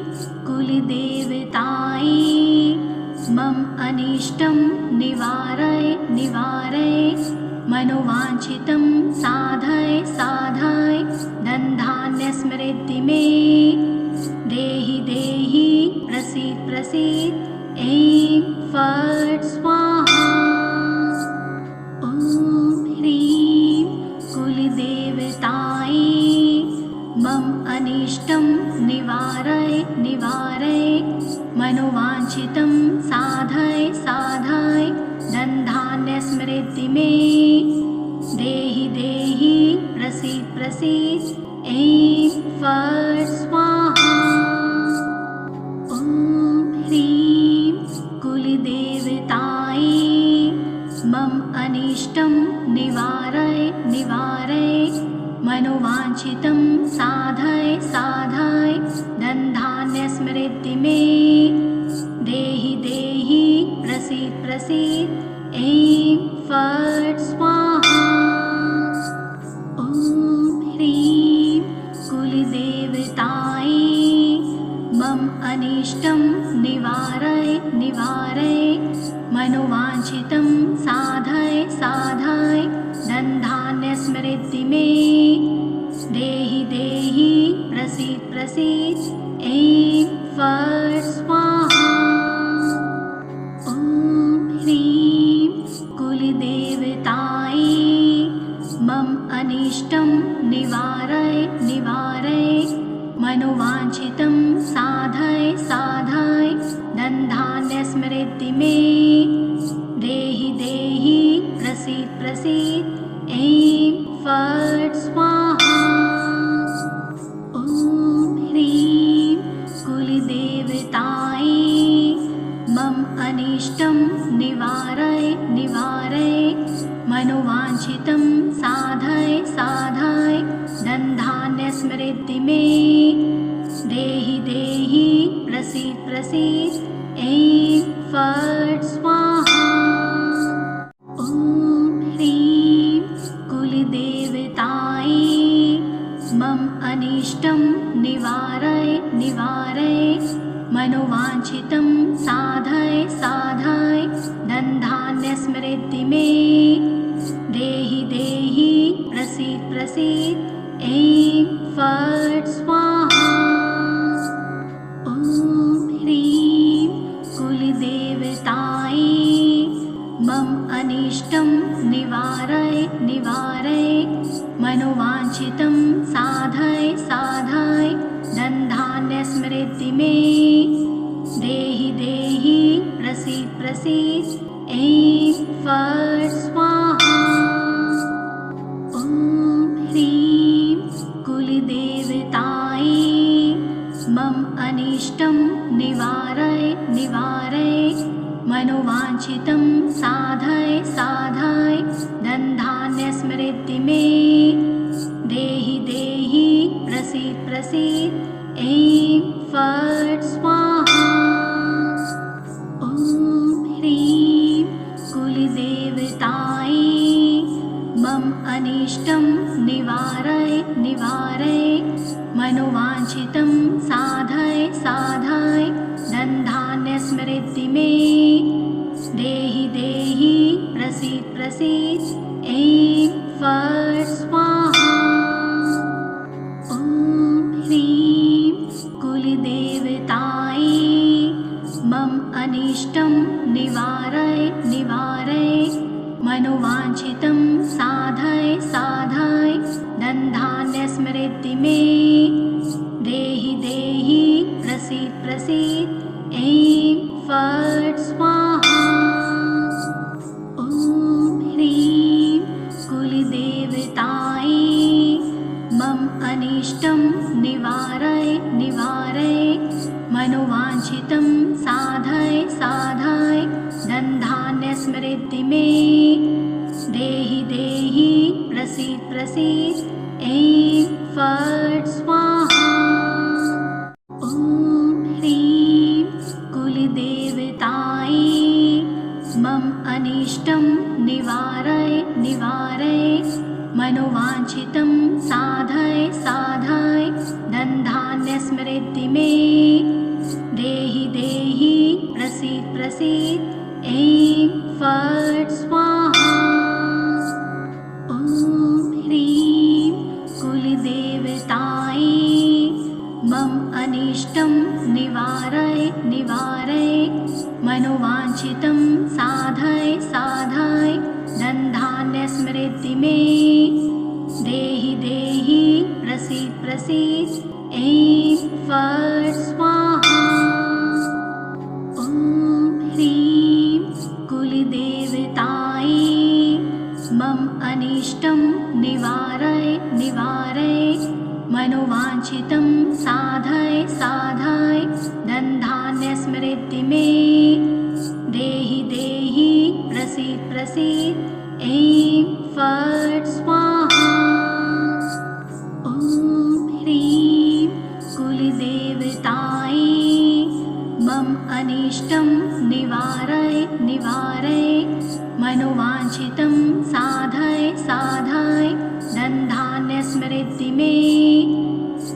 कुलदेवतायै मम अनिष्टं निवारय निवारय मनोवाञ्छितं साधय साधय धनधान्यस्मृति मे देहि देहि प्रसीद प्रसीद ऐं फट् स्वाहा। ॐ ह्रीं कुलदेवतायै मम अनिष्टं निवारय निवारय मनोवाञ्छितं साधय साधय धनधान्यस्मृति मे देहि देहि प्रसीद प्रसीद ऐं फट् स्वाहा। ॐ ह्रीं कुलदेवतायै मम अनिष्टं निवारय निवारय मनोवाञ्छितं साधय साधय धनधान्यस्मृति मे देहि देहि प्रसीद प्रसीद ऐं फट् स्वाहा। ॐ ह्रीं कुलदेवतायै मम अनिष्टं निवारय निवारय मनोवाञ्छितं साधय साधय धनधान्यस्मृति मे देहि देहि प्रसीद प्रसीद ऐं फट् स्वाहा। ॐ ह्रीं कुलदेवतायै मम अनिष्टं निवारय निवारय मनोवाञ्छितं साधय साधय धनधान्यस्मृति मे देहि देहि देहि प्रसीद प्रसीद ऐं फट् स्वाहा। ॐ ह्रीं कुलदेवतायै मम अनिष्टं निवारय निवारय मनोवाञ्छितं साधय साधय धनधान्यस्मृद्धि मे देहि देहि प्रसीद प्रसीद ऐं फट् स्वाहा। ॐ ह्रीं कुलदेवतायै मम अनिष्टं निवारय निवारय मनोवाञ्छितं साधय साधय धनधान्यस्मृद्धि मे देहि देहि प्रसीद प्रसीद ऐं फट् स्वाहा। ॐ ह्रीं कुलदेवतायै मम अनिष्टं निवारय निवारय मनोवाञ्छितं साधय साधय धनधान्यस्मृद्धि मे देहि देहि प्रसीद प्रसीद ऐं फट् स्वाहा। ॐ ह्रीं कुलदेवतायै मम अनिष्टं निवारय निवारय मनोवाञ्छितं साधय साधय धनधान्यस्मृद्धि मे देहि देहि प्रसीद प्रसीद ऐं फट् स्वाहा। ॐ ह्रीं कुलदेवतायै मम अनिष्टं निवारय निवारय मनोवाञ्छितं साधय साधय धनधान्यस्मृद्धि मे देहि देहि प्रसीद प्रसीद ऐं फट् स्वाहा। ॐ ह्रीं कुलदेवतायै मम अनिष्टं निवारय निवारय मनोवाञ्छितं साधय साधय धनधान्यस्मृद्धि मे देहि देहि प्रसीद प्रसीद ऐं फट् स्वाहा। ॐ ह्रीं कुलदेवतायै मम अनिष्टं निवारय निवारय मनोवाञ्छितं साधय साधय धनधान्यस्मृद्धि मे देहि देहि प्रसीद प्रसीद ऐं फट् स्वाहा। ॐ ह्रीं कुलदेवतायै मम अनिष्टं निवारय निवारय मनोवाञ्छितं साधय साधय धनधान्यस्मृद्धि मे देहि देहि प्रसीद प्रसीद ऐं फट् स्वाहा। ॐ ह्रीं कुलदेवतायै मम अनिष्टं निवारय निवारय मनोवाञ्छितं साधय साधय धनधान्यस्मृद्धि मे देहि देहि प्रसीद प्रसीद ऐं फट् स्वाहा। ॐ ह्रीं कुलदेवतायै मम अनिष्टं निवारय निवारय मनोवाञ्छितं साधय साधय धनधान्यस्मृद्धि मे देहि देहि प्रसीद प्रसीद ऐं फट् स्वाहा। ॐ ह्रीं कुलदेवतायै मम अनिष्टं निवारय निवारय मनोवाञ्छितं साधय साधय धनधान्यस्मृद्धि मे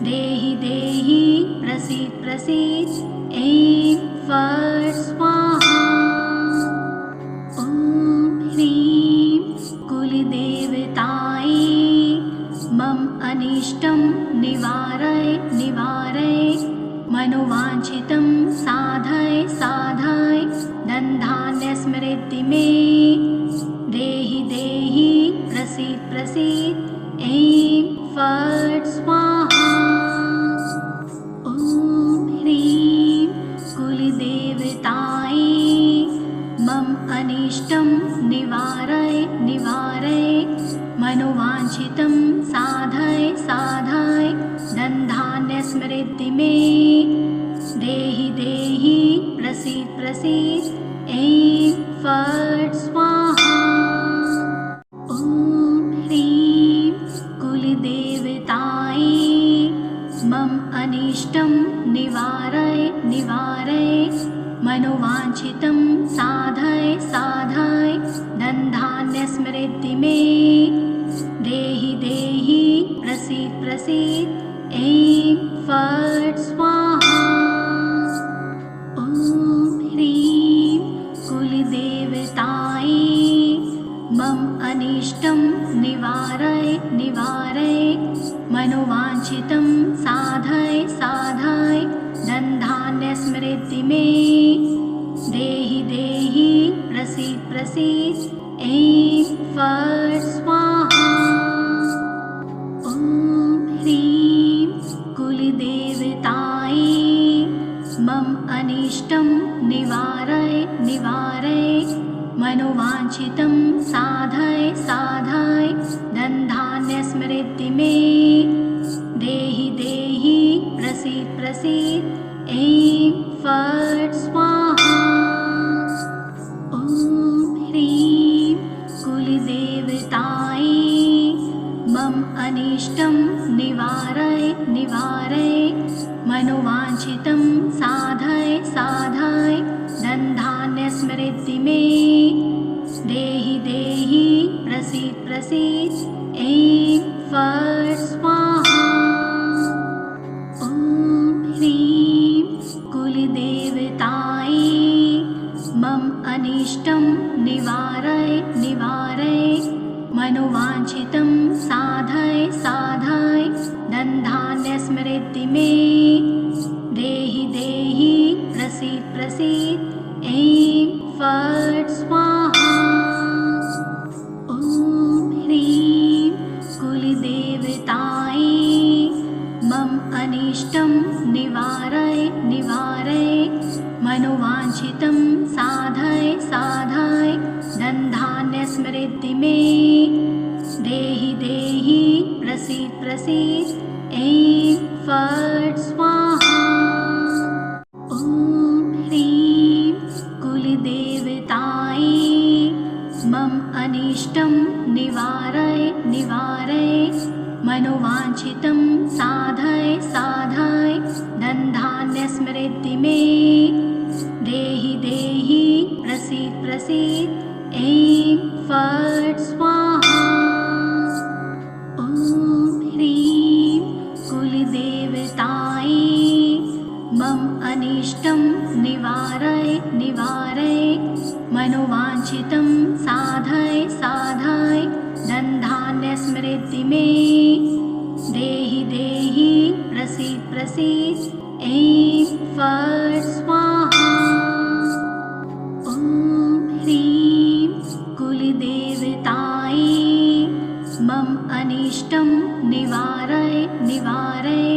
देहि देहि प्रसीद प्रसीद ऐं फट् स्वाहा। ॐ ह्रीं कुलदेवतायै मम अनिष्टं निवारय निवारय मनोवाञ्छितं साधय साधय धनधान्यस्मृद्धि मे देहि देहि प्रसीद प्रसीद ऐं फट् स्वाहा। ॐ ह्रीं कुलदेवतायै मम अनिष्टं निवारय निवारय मनोवाञ्छितं साधय साधय धनधान्य समृद्धि मे देहि देहि प्रसीद प्रसीद ऐं फट् स्वाहा। ॐ ह्रीं कुलदेवतायै मम अनिष्टं निवारय निवारय मनोवाञ्छितं साधय साधय धनधान्य समृद्धि मे देहि देहि प्रसीद प्रसीद ऐं फट् स्वाहा। ॐ ह्रीं कुलदेवतायै मम अनिष्टं निवारय निवारय मनोवाञ्छितं साधय साधय धनधान्य समृद्धि मे देहि देहि प्रसीद प्रसीद ऐं फट् स्वाहा। ॐ ह्रीं कुलदेवतायै मम अनिष्टं निवारय निवारय मनोवाञ्छितं साधय साधय धनधान्य समृद्धि मे देहि देहि प्रसीद प्रसीद ऐं फट् स्वाहा। ॐ ह्रीं कुलदेवतायै मम अनिष्टं निवारय निवारय मनोवाञ्छितं साधय साधय धनधान्य समृद्धि मे देहि देहि प्रसीद प्रसीद ऐं फट् स्वाहा। ॐ ह्रीं कुलदेवतायै मम अनिष्टं निवारय निवारय मनोवाञ्छितं साधय साधय धनधान्य समृद्धि मे देहि देहि प्रसीद प्रसीद ऐं फट् स्वाहा। ॐ ह्रीं कुलदेवतायै मम अनिष्टं निवारय निवारय मनोवाञ्छितं साधय साधय धनधान्य समृद्धि मे देहि देहि प्रसीद प्रसीद ऐं फट् स्वाहा। ॐ ह्रीं कुलदेवतायै मम अनिष्टं निवारय निवारय मनोवाञ्छितं साधय साधय धनधान्य समृद्धि मे देहि देहि प्रसीद प्रसीद ऐं फट् स्वाहा। ॐ ह्रीं कुलदेवतायै मम अनिष्टं निवारय निवारय मनोवाञ्छितं साधय साधय धनधान्य समृद्धि मे देहि देहि प्रसीद प्रसीद ऐं फट् स्वाहा। ॐ ह्रीं कुलदेवतायै मम अनिष्टं निवारय निवारय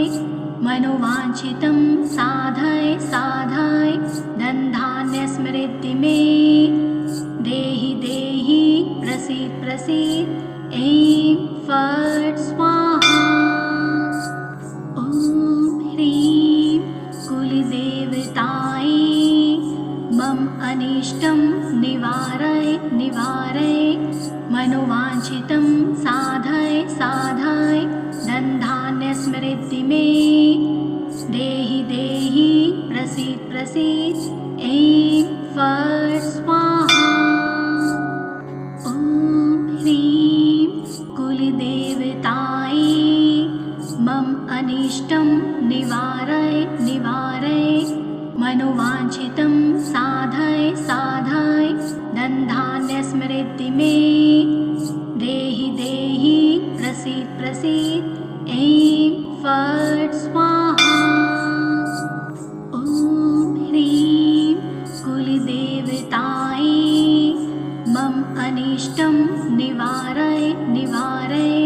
मनोवाञ्छितं साधय साधय धनधान्य समृद्धि मे देहि देहि प्रसीद प्रसीद ऐं फट् स्वाहा। ॐ ह्रीं कुलदेवतायै मम अनिष्टं निवारय निवारय मनोवाञ्छितं साधय साधय धनधान्य समृद्धि मे देहि देहि प्रसीद प्रसीद ऐं फट् स्वाहा। ॐ ह्रीं कुलदेवतायै मम अनिष्टं निवारय निवारय मनोवाञ्छितं साधय साधय धनधान्य समृद्धि मे देहि देहि प्रसीद प्रसीद ऐं फट् स्वाहा। ॐ ह्रीं कुलदेवतायै मम अनिष्टं निवारय निवारय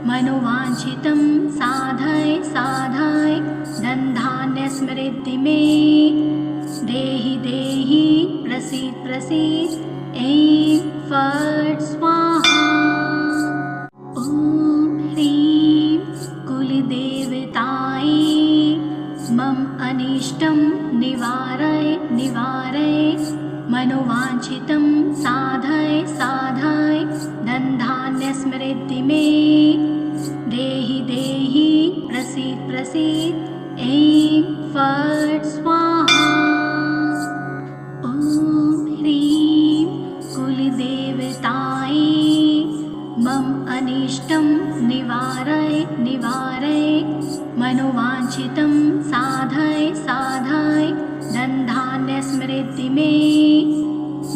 मनोवाञ्छितं साधय साधय धनधान्य समृद्धि मे देहि देहि प्रसीद प्रसीद ऐं फट् स्वाहा। ॐ ह्रीं कुलदेवतायै मम अनिष्टं निवारय निवारय मनोवाञ्छितं साधय साधय धनधान्यसमृद्धि मे देहि देहि प्रसीद प्रसीद ऐं फट् स्वाहा। ॐ ह्रीं कुलदेवतायै मम अनिष्टं निवारय निवारय मनोवाञ्छितं साधय साधय धनधान्यसमृद्धि मे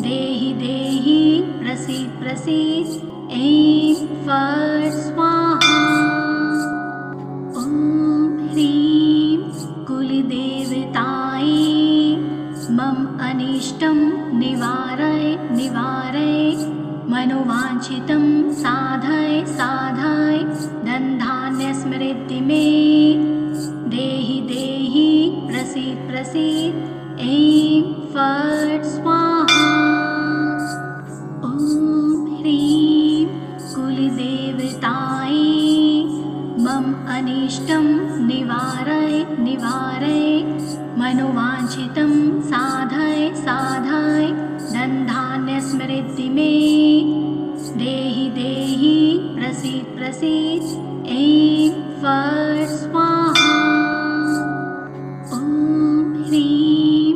देहि देहि प्रसीद प्रसीद ऐं फट् स्वाहा। ॐ ह्रीं कुलदेवतायै मम अनिष्टं निवारय निवारय मनोवाञ्छितं साधय साधय धनधान्यसमृद्धि मे देहि देहि प्रसीद प्रसीद ऐं फट् स्वाहा। ॐ ह्रीं कुलदेवतायै मम अनिष्टं निवारय निवारय मनोवाञ्छितं साधय साधय धनधान्यसमृद्धि मे देहि देहि प्रसीद प्रसीद ऐं फट् स्वाहा। ॐ ह्रीं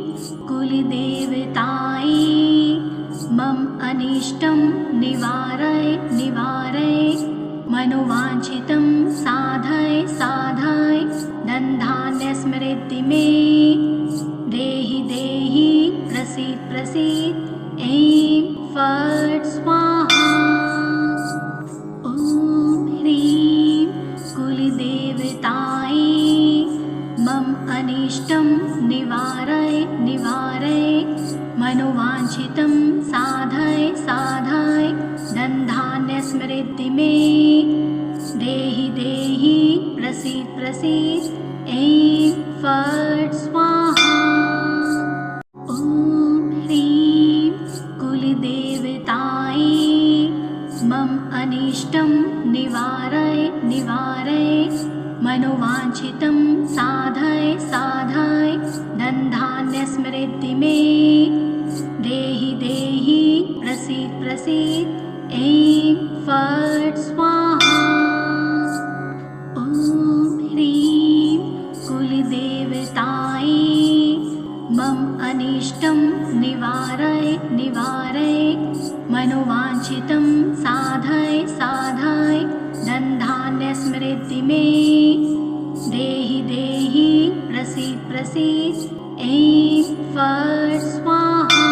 कुलदेवतायै मम अनिष्टं निवारय निवारय मनोवाञ्छितं साधय साधय धनधान्यसमृद्धि मे देहि देहि प्रसीद प्रसीद ऐं फट् स्वाहा। ॐ ह्रीं कुलदेवतायै मम अनिष्टं निवारय निवारय मनोवाञ्छितं साधय साधय धनधान्यसमृद्धि मे देहि देहि प्रसीद प्रसीद ऐं फट् स्वाहा। ॐ ह्रीं कुलदेवतायै मम अनिष्टं निवारय निवारय मनोवाञ्छितं साधय साधय धनधान्यसमृद्धि मे देहि देहि प्रसीद प्रसीद ऐं फट् स्वाहा। ॐ ह्रीं कुलदेवतायै मम अनिष्टं निवारय निवारय मनोवाञ्छितं साधय साधय धनधान्यसमृद्धि मे देहि देहि प्रसीद प्रसीद ऐं फट् स्वाहा।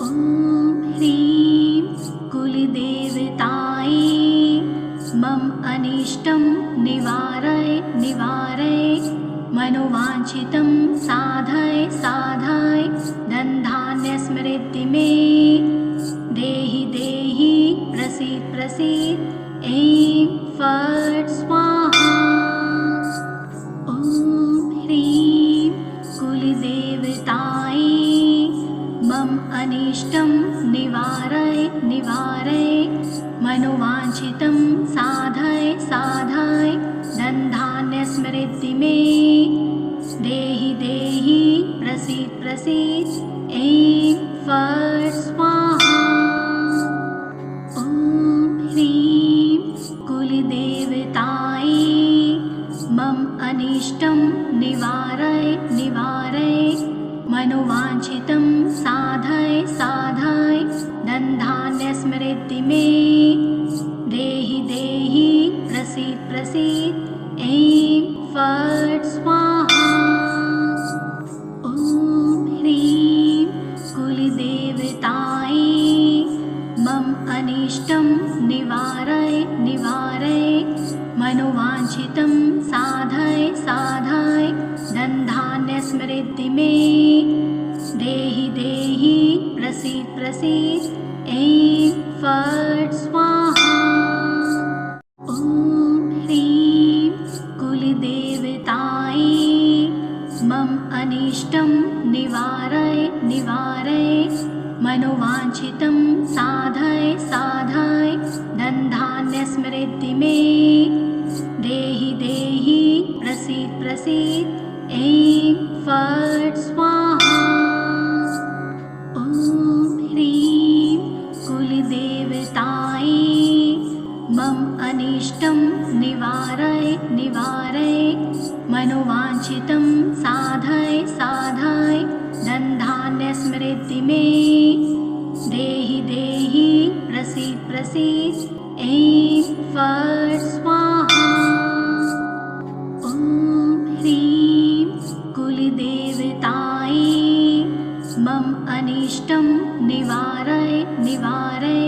ॐ ह्रीं कुलदेवतायै मम अनिष्टं निवारय निवारय मनोवाञ्छितं साधय साधय धनधान्यसमृद्धि मे देहि देहि प्रसीद प्रसीद ऐं फट् स्वाहा। ॐ ह्रीं कुलदेवतायै मम अनिष्टं निवारय निवारय मनोवाञ्छितं साधय साधय धनधान्यसमृद्धि मे देहि देहि प्रसीद प्रसीद ऐं फट् स्वाहा। ॐ ह्रीं कुलदेवतायै मम अनिष्टं निवारय निवारय मनोवाञ्छितं साधय साधय धनधान्यसमृद्धि मे देहि देहि प्रसीद प्रसीद ऐं फट् स्वाहा। ॐ ह्रीं कुलदेवतायै मम अनिष्टं निवारय निवारय मनोवाञ्छितं साधय साधय धनधान्यसमृद्धि मे देहि देहि प्रसीद प्रसीद ऐं फट् स्वाहा। ॐ ह्रीं कुलदेवतायै मम अनिष्टं निवारय निवारय मनोवाञ्छितं साधाय धनधान्य समृद्धि मे देहि देहि प्रसीद प्रसीद ऐं फट् स्वाहा। ॐ ह्रीं कुलदेवतायै मम अनिष्टं निवारय निवारय मनोवाञ्छितं साधय साधय धनधान्य समृद्धि मे देहि देहि प्रसीद प्रसीद ऐं फट् स्वाहा। ॐ ह्रीं कुलदेवतायै मम अनिष्टं निवारय निवारय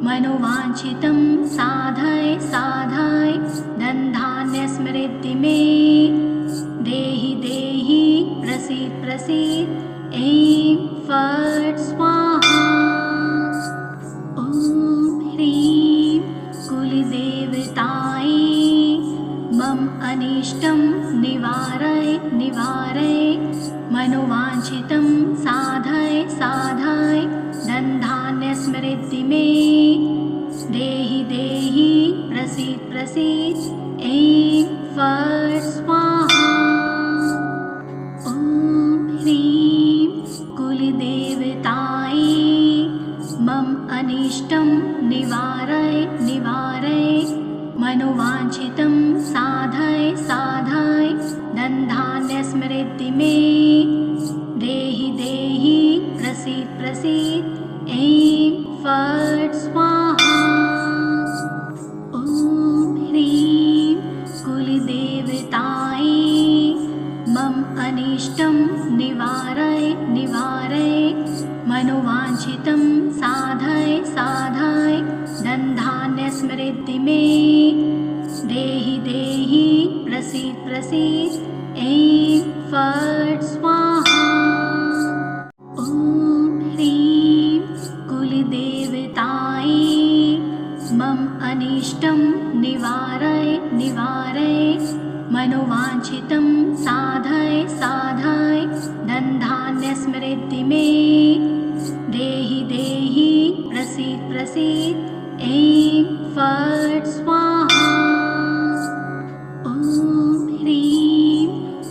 मनोवाञ्छितं साधय साधय धनधान्य समृद्धि मे देहि देहि प्रसीद प्रसीद ऐं फट् स्वाहा। ॐ ह्रीं कुलदेवतायै मम अनिष्टं निवारय निवारय मनोवाञ्छितं साधय साधय धनधान्य समृद्धि मे देहि देहि प्रसीद प्रसीद ऐं फट् स्वाहा। ॐ ह्रीं कुलदेवतायै मम अनिष्टं निवारय निवारय मनोवाञ्छितं साधय साधय धनधान्य समृद्धि मे देहि देहि प्रसीद प्रसीद ऐं फट् स्वाहा। ॐ ह्रीं कुलदेवतायै मम अनिष्टं निवारय निवारय मनोवाञ्छितं साधय साधय धनधान्य समृद्धि मे देहि देहि प्रसीद प्रसीद ऐं फट् स्वाहा। ॐ ह्रीं कुलदेवतायै मम अनिष्टं निवारय निवारय मनोवाञ्छितं साधय साधय धनधान्य समृद्धि मे देहि देहि प्रसीद प्रसीद ऐं फट् स्वाहा। ॐ ह्रीं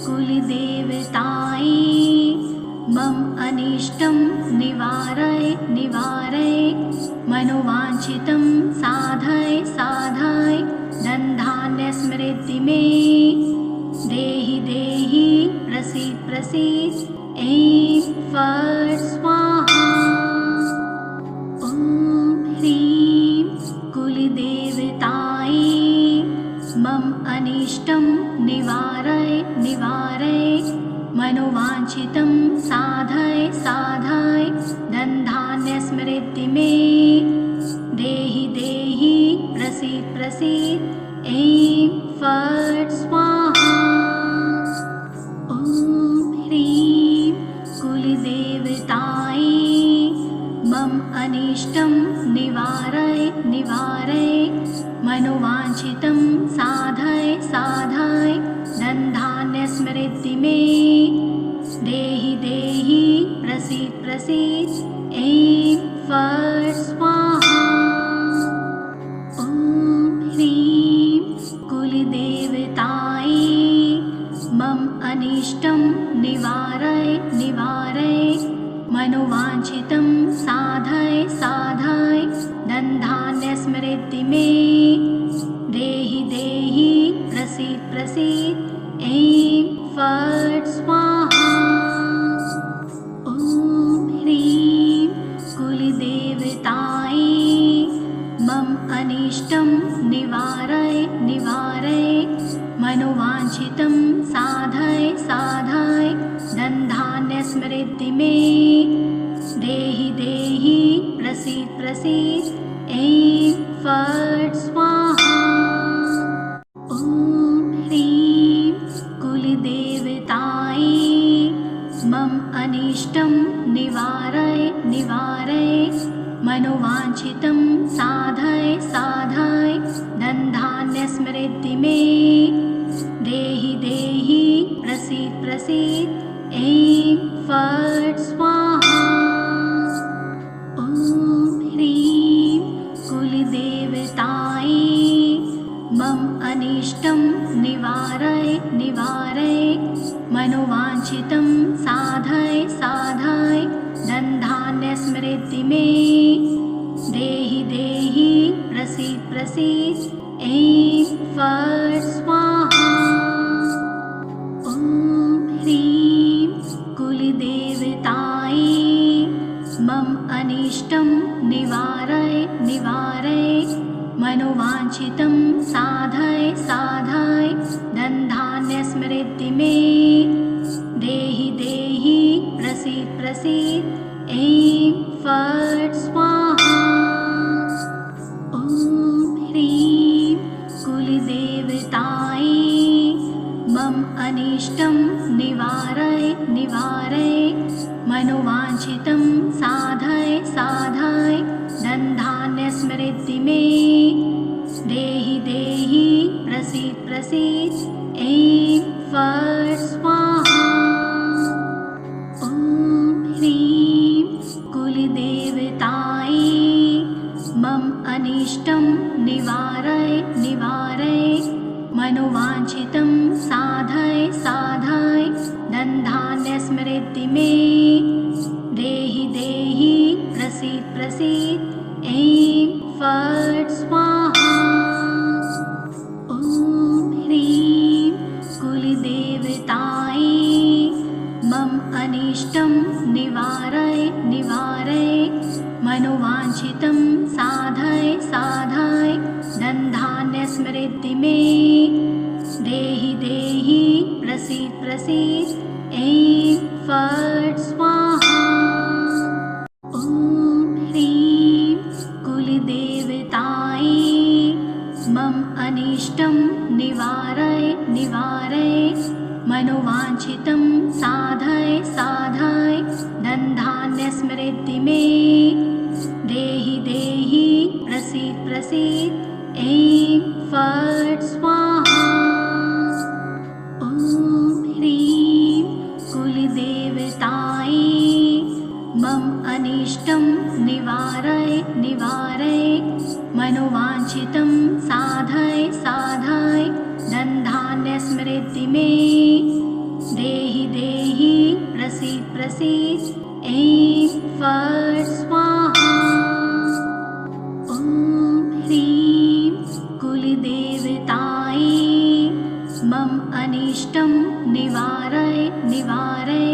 कुलदेवतायै मम अनिष्टं निवारय निवारय मनोवाञ्छितं साधय साधय धनधान्य समृद्धि मे देहि देहि प्रसीद प्रसीद ऐं फट् स्वाहा। ॐ ह्रीं कुलदेवतायै मम अनिष्टं निवारय निवारय मनोवाञ्छितं साधय साधय धनधान्य समृद्धि मे देहि देहि प्रसीद प्रसीद ऐं फट् स्वाहा। ॐ ह्रीं कुलदेवतायै मम अनिष्टं निवारय निवारय मनोवाञ्छितं साधय साधय धनधान्य समृद्धि मे देहि देहि प्रसीद प्रसीद ऐं फट् स्वाहा। ॐ ह्रीं कुलदेवतायै मम अनिष्टं निवारय निवारय मनोवाञ्छितं साधय साधय धनधान्य समृद्धि मे देहि देहि प्रसीद प्रसीद ऐं फट् स्वाहा। ॐ ह्रीं कुलदेवतायै मम अनिष्टं निवारय निवारय मनोवाञ्छितं साधय साधय धनधान्य समृद्धि मे देहि देहि प्रसीद प्रसीद ऐं फट् स्वाहा। ॐ ह्रीं कुलदेवतायै मम अनिष्टं निवारय निवारय मनोवाञ्छितं साधय साधय धनधान्य समृद्धि मे देहि देहि प्रसीद प्रसीद ऐं फट् स्वाहा। ॐ ह्रीं प्रसीद ऐं फट् स्वाहा। ॐ ह्रीं कुलदेवतायै मम अनिष्टं निवारय निवारय मनोवाञ्छितं साधय साधय धनधान्यस्मृति मे देहि देहि प्रसीद प्रसीद ऐं फट् स्वाहा। ॐ ह्रीं कुलदेवतायै मम अनिष्टं निवारय निवारय मनोवाञ्छितं साधय साधय धनधान्यस्मृति मे देहि देहि प्रसीद प्रसीद ऐं फट् स्वाहा। ॐ ह्रीं कुलदेवतायै मम अनिष्टं निवारय निवारय मनोवाञ्छितं साधय साधय धनधान्यस्मृति मे देहि देहि प्रसीद प्रसीद ऐं फट् स्वाहा। ॐ ह्रीं कुलदेवतायै मम अनिष्टं निवारय निवारय मनोवाञ्छितं साधय साधय धनधान्यस्मृति मे देहि देहि प्रसीद प्रसीद ऐं फट् स्वाहा। ॐ ह्रीं कुलदेवतायै मम अनिष्टं निवारय निवारय मनोवाञ्छितं साधय साधय धनधान्यस्मृति मे देहि देहि प्रसीद प्रसीद ऐं फट् स्वाहा। ॐ ह्रीं कुलदेवतायै मम अनिष्टं निवारय निवारय मनोवाञ्छितं साधय साधय धनधान्यस्मृति मे देहि देहि प्रसीद प्रसीद ऐं फट् स्वाहा। ॐ ह्रीं कुलदेवतायै मम अनिष्टं निवारय निवारय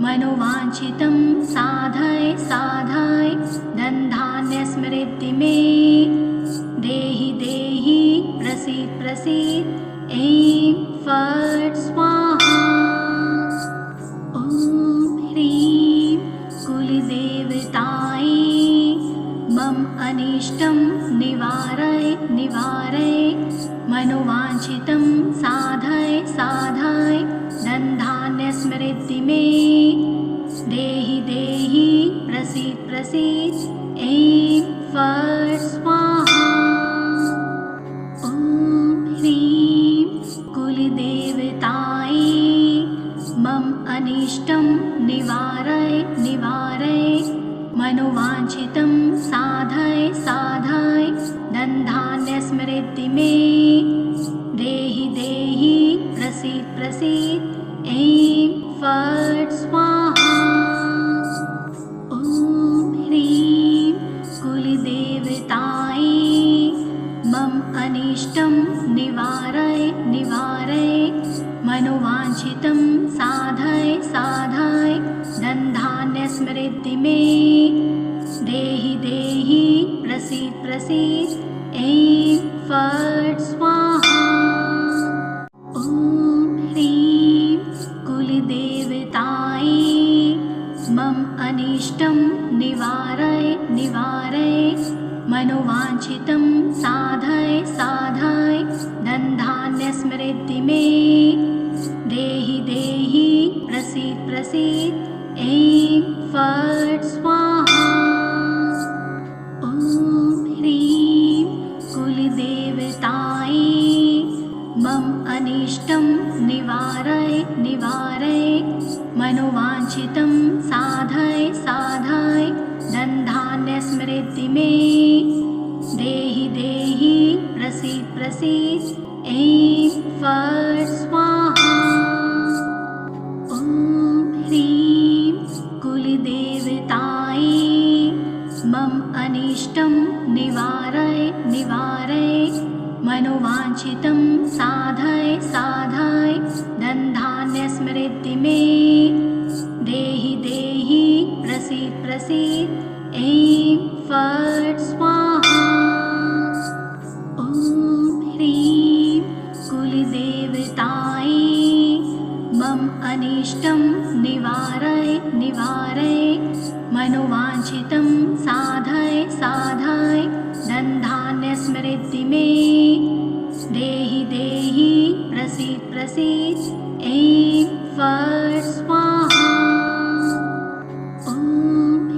मनोवाञ्छितं साधय साधय धनधान्यस्मृति मे देहि देहि प्रसीद प्रसीद ऐं फट् स्वाहा। ॐ ह्रीं कुलदेवतायै मम अनिष्टं निवारय निवारय मनोवाञ्छितं साधय साधय धनधान्यस्मृति मे देहि देहि प्रसीद प्रसीद ऐं फट् स्वाहा। ॐ ह्रीं कुलदेवतायै मम अनिष्टं निवारय निवारय मनोवाञ्छितं साधय साधय धनधान्यस्मृति मे देहि देहि प्रसीद प्रसीद ऐं फट् स्वाहा। ॐ ह्रीं कुलदेवतायै मम अनिष्टं निवारय निवारय मनोवाञ्छितं साधय साधय धनधान्यस्मृति मे देहि देहि प्रसीद प्रसीद ऐं फट् स्वाहा। ॐ ह्रीं कुलदेवतायै मम अनिष्टं निवारय निवारय मनोवाञ्छितं साधय साधय धनधान्यस्मृति मे देहि देहि प्रसीद प्रसीद ऐं फट् स्वाहा। ॐ ह्रीं कुलदेवतायै मम अनिष्टं निवारय निवारय मनोवाञ्छितं साधय साधय धनधान्यस्मृति मे देहि देहि प्रसीद प्रसीद ऐं फट् स्वाहा। ॐ ह्रीं कुलदेवतायै मम अनिष्टं निवारय निवारय मनोवाञ्छितं साधय साधय धनधान्यस्मृति मे देहि देहि प्रसीद प्रसीद ऐं फट् स्वाहा। ॐ ह्रीं कुलदेवतायै मम अनिष्टं निवारय निवारय मनोवाञ्छितं साधय साधय धनधान्यस्मृति मे देहि देहि प्रसीद प्रसीद ऐं फट् स्वाहा। ॐ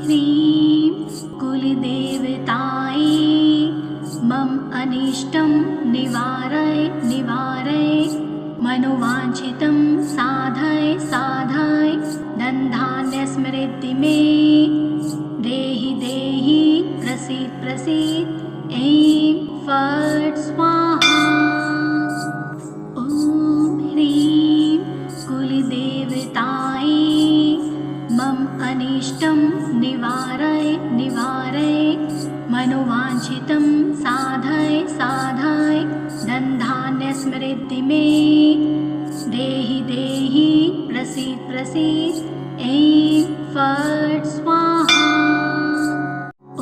ह्रीं कुलदेवतायै मम अनिष्टं निवारय निवारय मनोवाञ्छितं साधय साधय धनधान्यस्मृति मे देहि देहि प्रसीद प्रसीद ऐं फट् स्वाहा। ॐ ह्रीं कुलदेवतायै मम अनिष्टं निवारय निवारय मनोवाञ्छितं साधय साधय धनधान्यस्मृति मे देहि देहि प्रसीद प्रसीद ऐं फट् स्वाहा। ॐ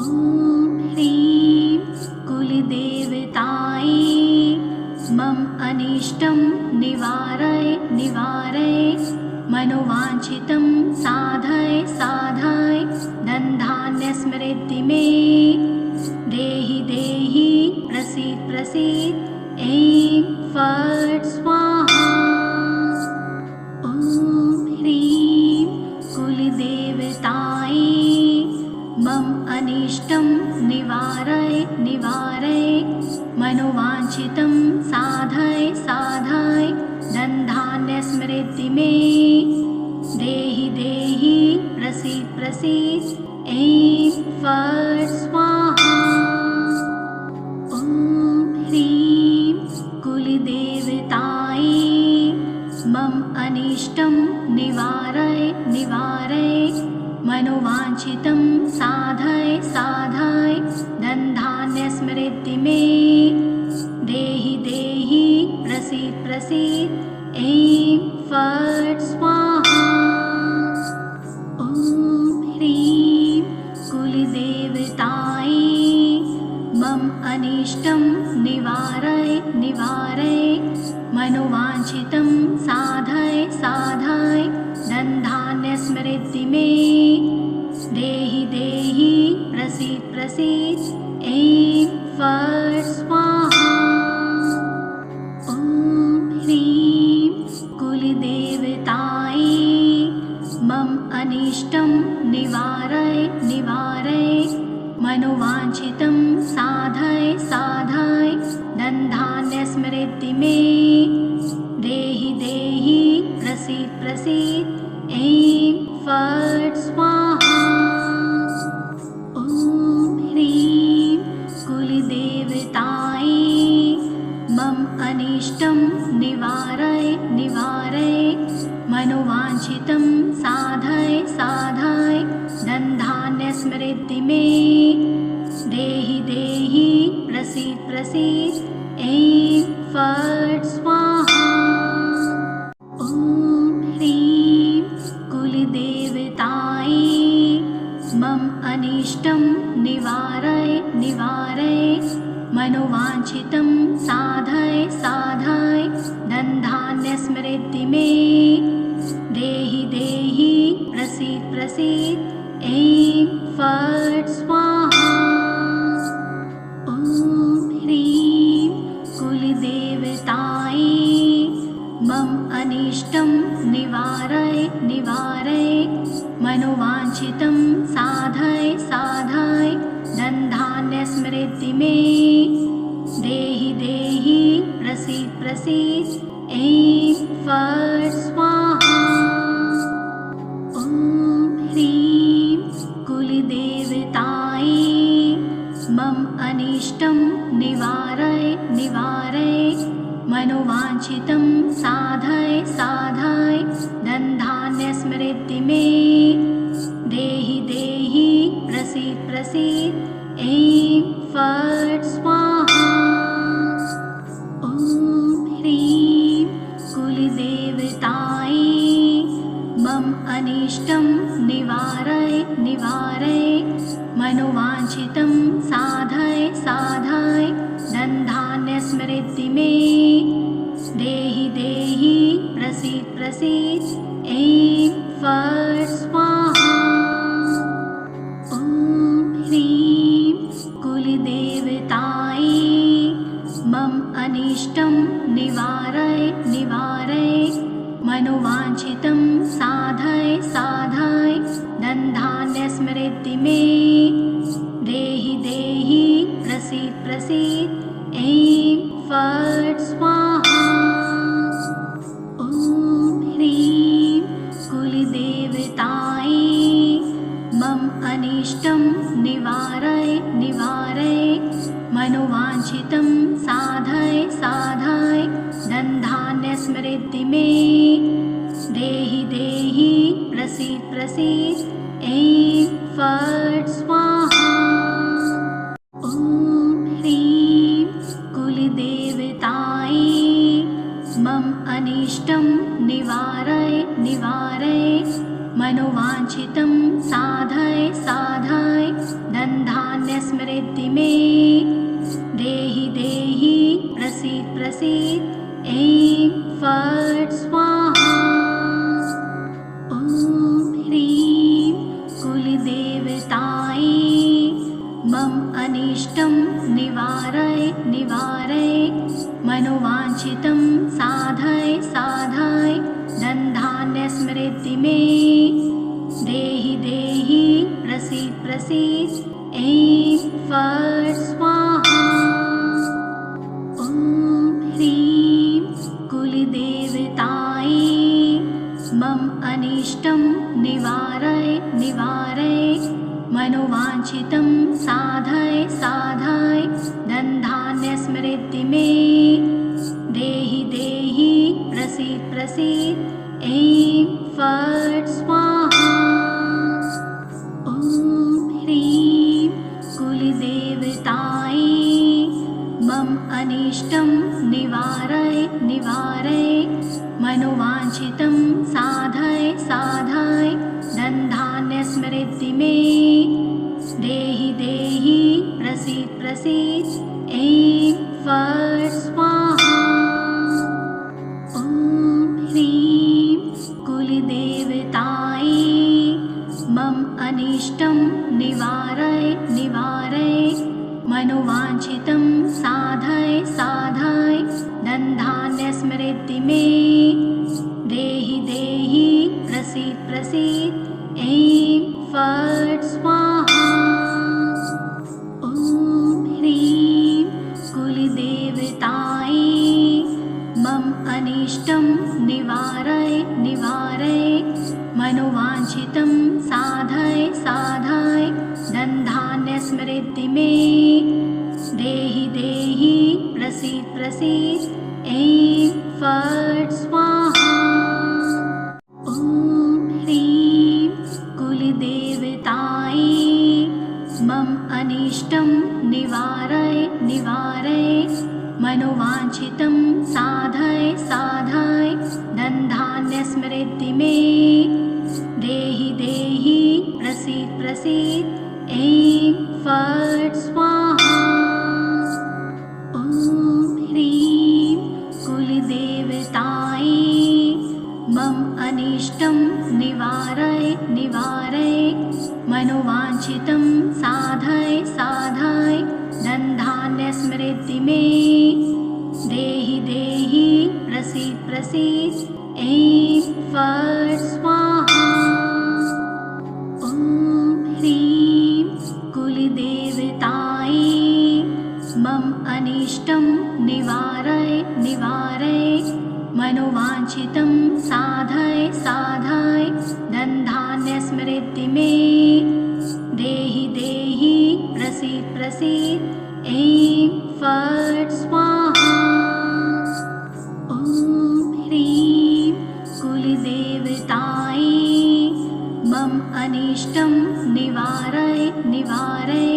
ह्रीं कुलदेवतायै मम अनिष्टं निवारय निवारय मनोवाञ्छितं साधय साधय धनधान्यस्मृति मे देहि देहि प्रसीद प्रसीद ऐं फट् स्वाहा। ॐ ह्रीं कुलदेवतायै मम अनिष्टं निवारय निवारय मनोवाञ्छितं साधय साधय धनधान्यस्मृति मे देहि देहि प्रसीद प्रसीद ऐं फट् स्वाहा। ॐ ह्रीं कुलदेवतायै मम अनिष्टं निवारय निवारय मनोवाञ्छितं साधय साधय धनधान्यस्मृति मे देहि देहि प्रसीद प्रसीद ऐं फट् स्वाहा। ॐ ह्रीं कुलदेवतायै मम अनिष्टं निवारय निवारय मनोवाञ्छितं साधय साधय धनधान्यस्मृति मे देहि देहि प्रसीद प्रसीद ऐं फट् स्वाहा। ॐ ह्रीं कुलदेवतायै मम अनिष्टं निवारय निवारय मनोवाञ्छितं साधय साधय धनधान्यस्मृति मे देहि देहि प्रसीद प्रसीद ऐं फट् स्वाहा। ॐ ह्रीं कुलदेवतायै मम अनिष्टं निवारय निवारय मनोवाञ्छितं साधय साधय धनधान्यस्मृति मे देहि देहि प्रसीद प्रसीद ऐं फट् स्वाहा। ॐ ह्रीं कुलदेवतायै मम अनिष्टं निवारय निवारय मनोवाञ्छितं साधय साधय धनधान्यस्मृति मे देहि देहि प्रसीद प्रसीद ऐं फट् स्वाहा। ॐ ह्रीं कुलदेवतायै मम अनिष्टं निवारय निवारय मनोवाञ्छितं साधय साधय धनधान्यस्मृति मे देहि देहि प्रसीद प्रसीद ऐं फट् स्वाहा। ॐ ह्रीं कुलदेवतायै मम अनिष्टं निवारय निवारय मनोवाञ्छितं साधय साधय धनधान्यस्मृति मे देहि देहि प्रसीद प्रसीद ऐं फट् स्वाहा। ॐ ह्रीं कुलदेवतायै मम अनिष्टं निवारय निवारय मनोवाञ्छितं साधय साधय धनधान्यस्मृति मे देहि देहि प्रसीद प्रसीद ऐं फट् स्वाहा। ॐ ह्रीं कुलदेवतायै मम अनिष्टं निवारय निवारय मनोवाञ्छितं साधय साधय धनधान्यस्मृति मे देहि देहि प्रसीद प्रसीद ऐं फट् स्वाहा। ॐ ह्रीं कुलदेवतायै मम अनिष्टं निवारय निवारय मनोवाञ्छितं साधय साधय धनधान्यस्मृति मे देहि देहि प्रसीद प्रसीद ऐं फट् स्वाहा। ॐ ह्रीं कुलदेवतायै मम अनिष्टं निवारय निवारय मनोवाञ्छितं साधय साधय धनधान्यस्मृति मे देहि देहि प्रसीद प्रसीद ऐं फट् स्वाहा। ॐ ह्रीं कुलदेवतायै मम अनिष्टं निवारय निवारय मनोवाञ्छितं साधय साधय धनधान्यस्मृति मे देहि देहि प्रसीद प्रसीद ऐं फट् स्वाहा। ॐ ह्रीं कुलदेवतायै मम अनिष्टं निवारय निवारय मनोवाञ्छितं साधय साधय धनधान्यस्मृति मे देहि देहि प्रसीद प्रसीद ऐं फट् स्वाहा। ॐ ह्रीं कुलदेवतायै मम अनिष्टं निवारय निवारय मनोवाञ्छितं साधय साधय धनधान्यस्मृति मे देहि देहि प्रसीद प्रसीद ऐं फट् स्वाहा। ॐ ह्रीं कुलदेवतायै मम अनिष्टं निवारय निवारय मनोवाञ्छितं साधय साधय धनधान्यस्मृति मे देहि देहि प्रसीद प्रसीद ऐं फट् स्वाहा। ॐ ह्रीं कुलदेवतायै मम अनिष्टं निवारय निवारय मनोवाञ्छितं साधय साधय धनधान्यस्मृति मे देहि देहि प्रसीद प्रसीद ऐं फट् स्वाहा। ॐ ह्रीं कुलदेवतायै मम अनिष्टं निवारय निवारय मनोवाञ्छितं साधय साधय धनधान्यस्मृति मे देहि देहि प्रसीद प्रसीद ऐं फट् स्वाहा। ॐ ह्रीं कुलदेवतायै मम अनिष्टं निवारय निवारय मनोवाञ्छितं साधय साधय धनधान्यस्मृति मे देहि देहि प्रसीद प्रसीद ऐं फट् स्वाहा। ॐ ह्रीं कुलदेवतायै मम अनिष्टं निवारय निवारय मनोवाञ्छितं साधय साधय धनधान्यस्मृति मे देहि देहि प्रसीद प्रसीद ऐं फट् स्वाहा। ॐ ह्रीं कुलदेवतायै मम अनिष्टं निवारय निवारय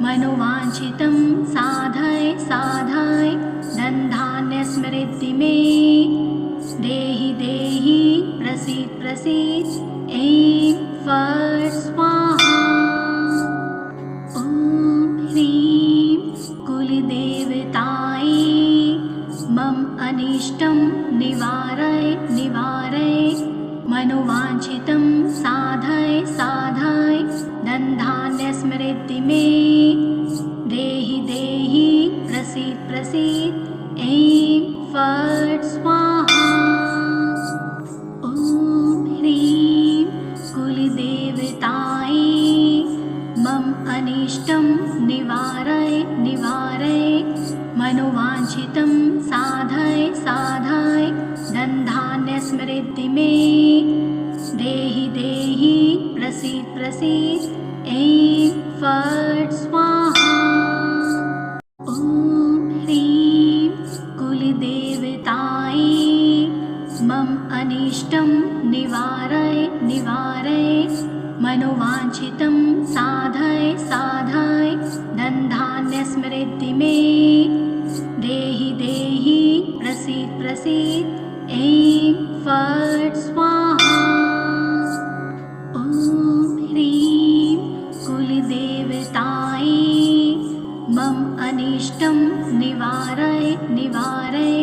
मनोवाञ्छितं साधय साधय धनधान्यस्मृति मे देहि देहि प्रसीद प्रसीद ऐं फट् स्वाहा। ॐ ह्रीं कुलदेवतायै मम अनिष्टं निवारय निवारय मनोवाञ्छितं साधय साधय धनधान्यस्मृति मे देहि देहि प्रसीद प्रसीद ऐं फट् स्वाहा। ॐ ह्रीं कुलदेवतायै मम अनिष्टं निवारय निवारय मनोवाञ्छितं साधय साधय धनधान्यस्मृति मे देहि देहि प्रसीद प्रसीद ऐं फट् स्वाहा। ॐ ह्रीं कुलदेवतायै मम अनिष्टं निवारय निवारय मनोवाञ्छितं साधय साधय धनधान्यस्मृति मे देहि देहि प्रसीद प्रसीद ऐं फट् स्वाहा। ॐ ह्रीं कुलदेवतायै मम अनिष्टं निवारय निवारय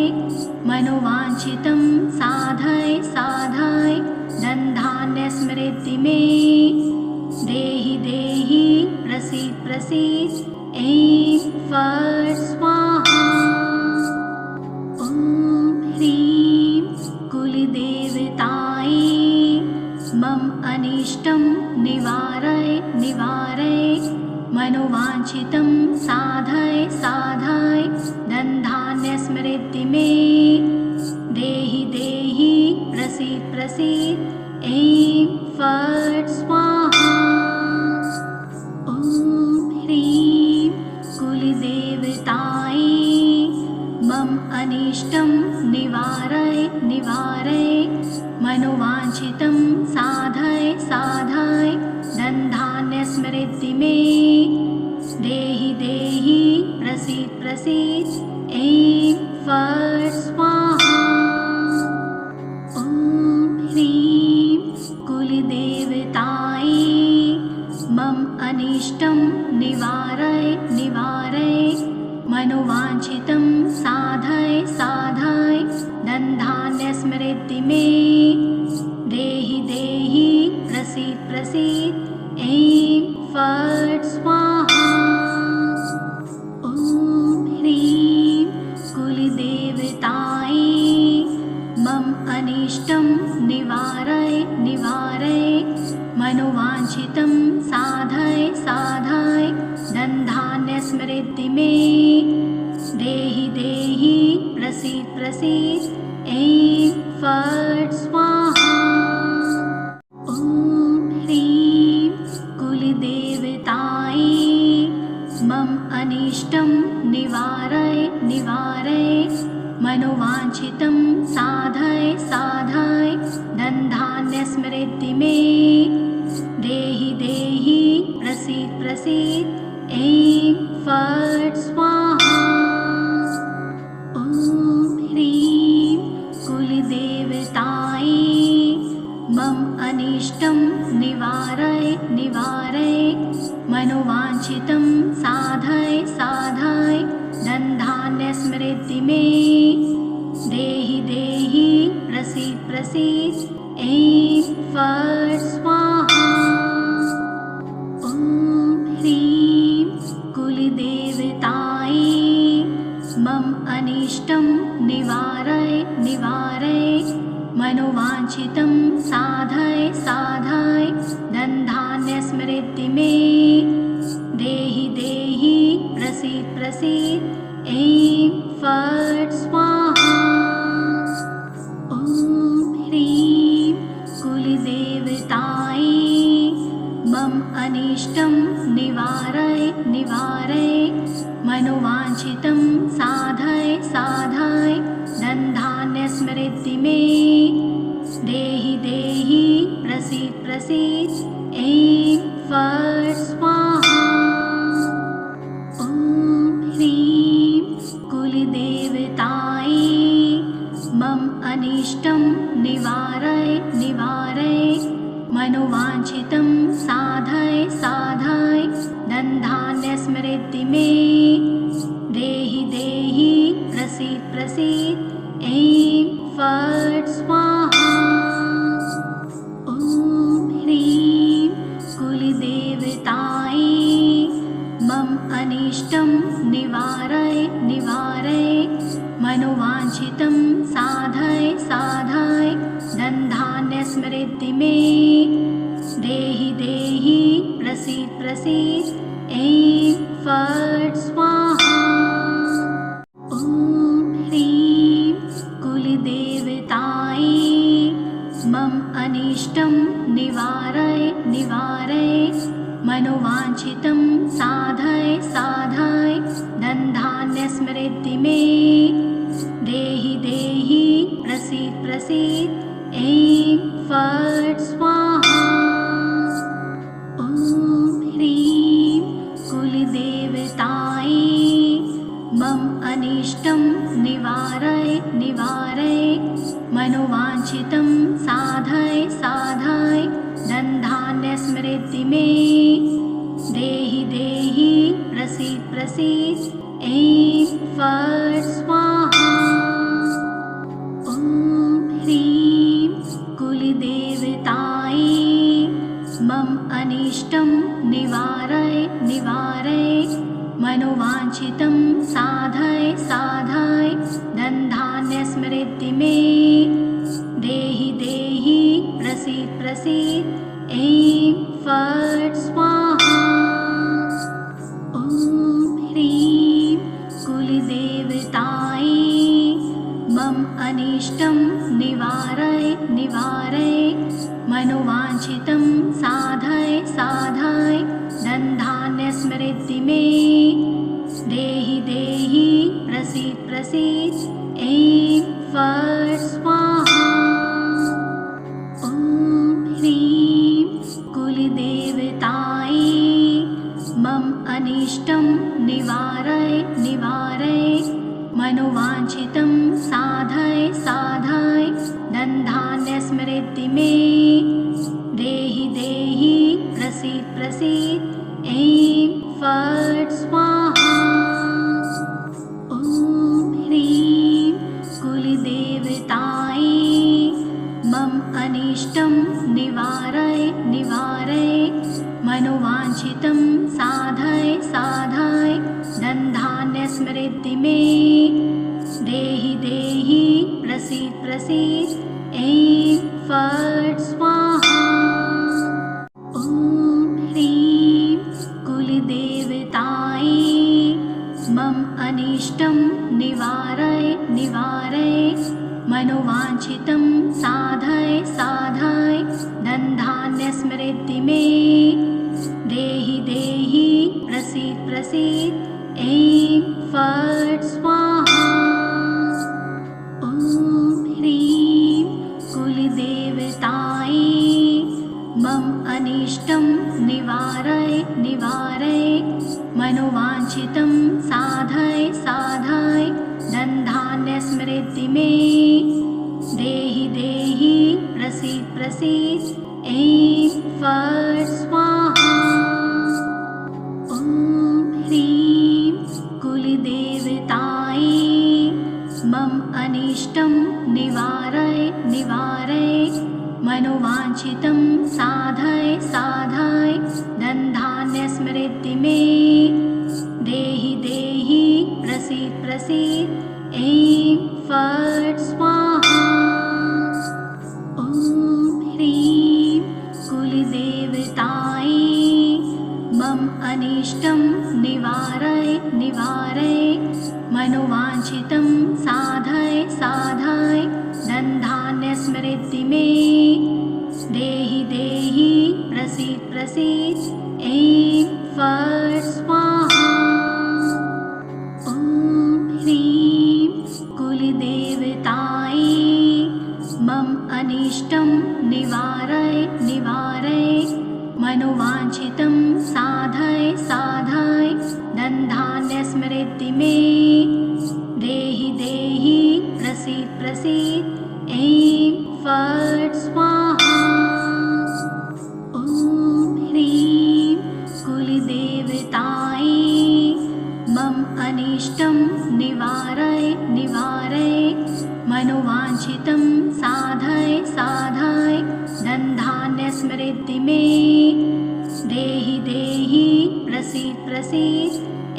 मनोवाञ्छितं साधय साधय धनधान्यस्मृति मे देहि देहि प्रसीद प्रसीद ऐं फट् स्वाहा। ॐ ह्रीं कुलदेवतायै मम अनिष्टं निवारय निवारय मनोवाञ्छितं साधय साधय धनधान्यस्मृति मे देहि देहि प्रसीद प्रसीद ऐं फट् स्वाहा। ॐ ह्रीं कुलदेवतायै मम अनिष्टं निवारय निवारय मनोवाञ्छितं साधय साधय धनधान्यस्मृति मे देहि देहि प्रसीद प्रसीद ऐं फट् स्वाहा। ॐ ह्रीं कुलदेवतायै मम अनिष्टं निवारय निवारय मनोवाञ्छितं साधय साधय धनधान्यस्मृति मे देहि देहि प्रसीद प्रसीद ऐं फट् स्वाहा। ॐ ह्रीं कुलदेवतायै मम अनिष्टं निवारय निवारय मनोवाञ्छितं साधय साधय धनधान्यस्मृति मे देहि देहि प्रसीद प्रसीद ऐं फट् स्वाहा। ॐ ह्रीं कुलदेवतायै मम अनिष्टं निवारय निवारय मनोवाञ्छितं साधय साधय धनधान्यस्मृति मे देहि देहि प्रसीद प्रसीद ऐं फट् स्वाहा। ॐ ह्रीं कुलदेवतायै मम अनिष्टं निवारय निवारय मनोवाञ्छितं साधय साधय धनधान्यस्मृति मे देहि देहि प्रसीद प्रसीद ऐं फट् स्वाहा। ॐ ह्रीं कुलदेवतायै मम अनिष्टं निवारय निवारय मनोवाञ्छितं साधय साधय धनधान्यस्मृति मे देहि देहि प्रसीद प्रसीद ऐं फट् स्वाहा। ॐ ह्रीं कुलदेवतायै मम अनिष्टं निवारय निवारय मनोवाञ्छितं साधय साधय धनधान्यस्मृति मे देहि देहि प्रसीद प्रसीद ऐं फट् स्वाहा। अनिष्टं निवारय निवारय मनोवाञ्छितं साधय साधय धनधान्यस्मृति मे देहि देहि प्रसीद प्रसीद ऐं फट् स्वाहा। ॐ ह्रीं कुलदेवतायै मम अनिष्टं निवारय निवारय मनोवाञ्छितं साधय साधय धनधान्यस्मृति मे देहि देहि प्रसीद प्रसीद ऐं फट् स्वाहा। ॐ ह्रीं कुलदेवतायै मम अनिष्टं निवारय निवारय मनोवाञ्छितं साधय साधय धनधान्यस्मृति मे देहि देहि प्रसीद प्रसीद ऐं फट् स्वाहा। ॐ ह्रीं कुलदेवतायै मम अनिष्टं निवारय निवारय मनोवाञ्छितं साधय साधय धनधान्यस्मृति मे देहि देहि प्रसीद प्रसीद ऐं फट् स्वाहा। ॐ ह्रीं कुलदेवतायै मम अनिष्टं निवारय निवारय मनोवाञ्छितं साधय साधय धनधान्यस्मृति मे देहि देहि प्रसीद प्रसीद ऐं फट् स्वाहा। ॐ ह्रीं कुलदेवतायै मम अनिष्टं निवारय निवारय मनोवाञ्छितं साधय साधय धनधान्यस्मृति मे देहि देहि प्रसीद प्रसीद ऐं फट् स्वाहा। ॐ ह्रीं कुलदेवतायै मम अनिष्टं निवारय निवारय मनोवाञ्छितं साधय साधय धनधान्यस्मृति मे देहि देहि प्रसीद प्रसीद ऐं फट् स्वाहा। ॐ ह्रीं कुलदेवतायै मम अनिष्टं निवारय निवारय मनोवाञ्छितं साधय साधय धनधान्यस्मृति मे देहि देहि प्रसीद प्रसीद ऐं फट् स्वाहा। ॐ ह्रीं कुलदेवतायै मम अनिष्टं निवारय निवारय मनोवाञ्छितं साधय साधय धनधान्यस्मृति मे देहि देहि प्रसीद प्रसीद ऐं फट् स्वाहा। ॐ ह्रीं कुलदेवतायै मम अनिष्टं निवारय निवारय मनोवाञ्छितं साधय साधय धनधान्यस्मृति मे देहि देहि प्रसीद प्रसीद ऐं फट् स्वाहा। ॐ ह्रीं कुलदेवतायै मम अनिष्टं निवारय निवारय मनोवाञ्छितं साधय साधय धनधान्यस्मृति मे देहि देहि प्रसीद प्रसीद ऐं फट् स्वाहा। ॐ ह्रीं कुलदेवतायै मम अनिष्टं निवारय निवारय मनोवाञ्छितं साधय साधय धनधान्यस्मृति मे देहि देहि प्रसीद प्रसीद ऐं फट् स्वाहा। ॐ ह्रीं कुलदेवतायै मम अनिष्टं निवारय निवारय मनोवाञ्छितं साधय साधय धनधान्यस्मृति मे देहि देहि प्रसीद प्रसीद ऐं अनिष्टं निवारय निवारय मनोवाञ्छितं साधय साधय धनधान्यस्मृद्धि मे देहि देहि प्रसीद प्रसीद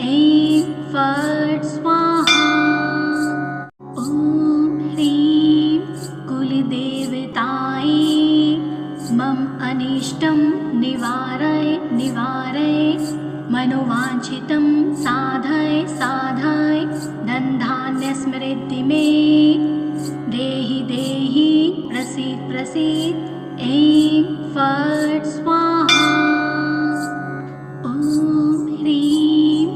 ऐं फट् स्वाहा। ॐ ह्रीं कुलदेवतायै मम अनिष्टं निवारय निवारय मनोवाञ्छितं साधय साधय धनधान्यस्मृद्धि मे देहि देहि प्रसीद प्रसीद ऐं फट् स्वाहा। ॐ ह्रीं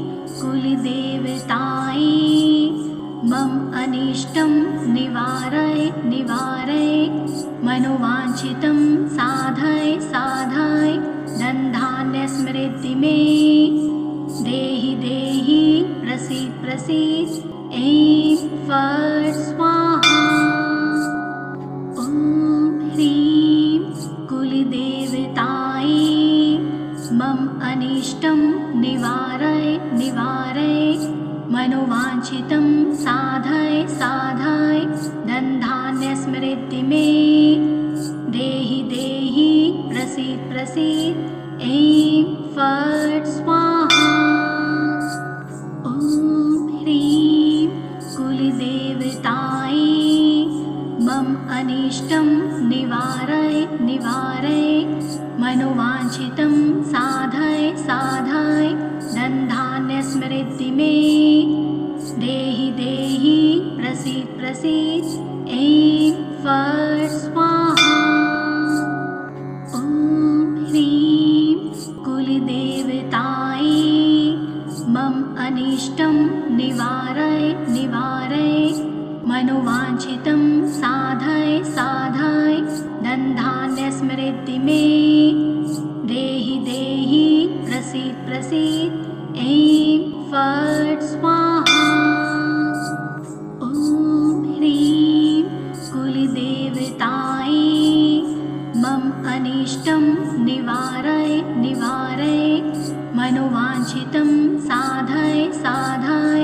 कुलदेवतायै मम अनिष्टं निवारय निवारय मनोवाञ्छितं साधय साधय धनधान्यस्मृद्धि मे देहि देहि प्रसीद प्रसीद ऐं फट् स्वाहा। ॐ ह्रीं कुलदेवतायै मम अनिष्टं निवारय निवारय मनोवाञ्छितं साधय साधय धनधान्यस्मृद्धि मे देहि देहि प्रसीद प्रसीद ऐं फट् स्वाहा। ॐ ह्रीं कुलदेवतायै मम अनिष्टं निवारय निवारय मनोवाञ्छितं साधय साधय धनधान्यस्मृद्धि मे देहि देहि प्रसीद प्रसीद ऐं फट् स्वाहा। ॐ ह्रीं कुलदेवतायै मम अनिष्टं निवारय निवारय मनोवाञ्छितं साधय साधय धनधान्यस्मृद्धि मे देहि देहि प्रसीद प्रसीद ऐं फट् स्वाहा। ॐ ह्रीं कुलदेवतायै मम अनिष्टं निवारय निवारय मनोवाञ्छितं साधय साधय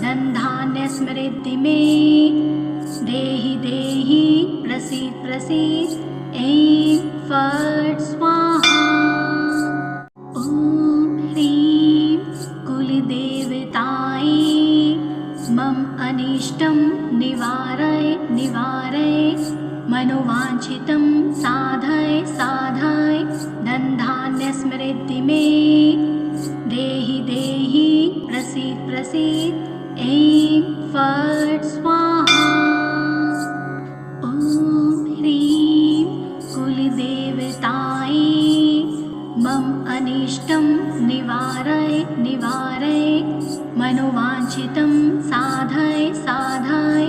धनधान्यस्मृद्धि मे देहि देहि प्रसीद प्रसीद ऐं फट् स्वाहा। ॐ ह्रीं कुलदेवतायै मम अनिष्टं निवारय निवारय मनोवाञ्छितं साधय साधय धनधान्यस्मृद्धि मे देहि देहि प्रसीद प्रसीद ऐं फट् स्वाहा। ॐ ह्रीं कुलदेवतायै मम अनिष्टं निवारय निवारय मनोवाञ्छितं साधय साधय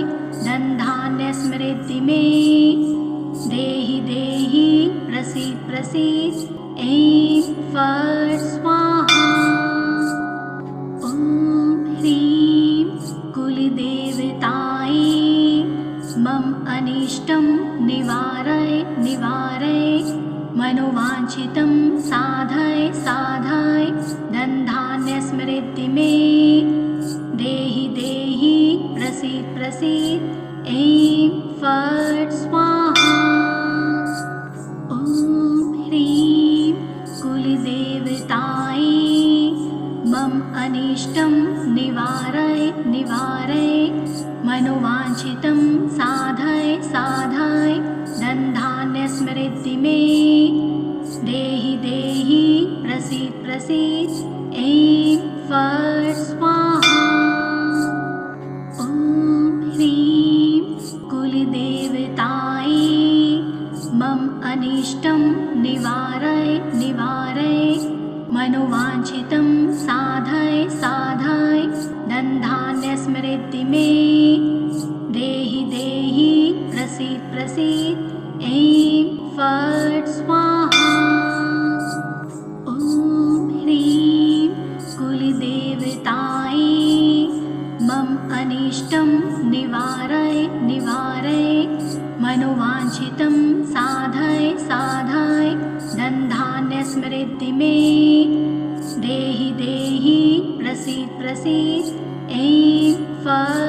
धनधान्यस्मृद्धि मे देहि देहि प्रसीद प्रसीद ऐं फट् स्वाहा। ॐ ह्रीं कुलदेवतायै मम अनिष्टं निवारय निवारय मनोवाञ्छितं साधय साधय धनधान्यस्मृद्धि मे देहि देहि प्रसीद प्रसीद ऐं फट् स्वाहा। ॐ ह्रीं कुलदेवतायै मम अनिष्टं निवारय निवारय मनोवाञ्छितं साधय साधय धनधान्यस्मृद्धि मे देहि देहि प्रसीद प्रसीद ऐं फट् स्वाहा। ॐ ह्रीं कुलदेवतायै मम अनिष्टं निवारय निवारय मनोवाञ्छितं साधय साधय धनधान्यस्मृद्धि मे देहि देहि प्रसीद प्रसीद ऐं फट् स्वाहा। ॐ ह्रीं कुलदेवतायै मम अनिष्टं निवारय निवारय मनोवाञ्छितं साधय साधय धनधान्यस्मृद्धि मे देहि देहि प्रसीद प्रसीद ऐं फट्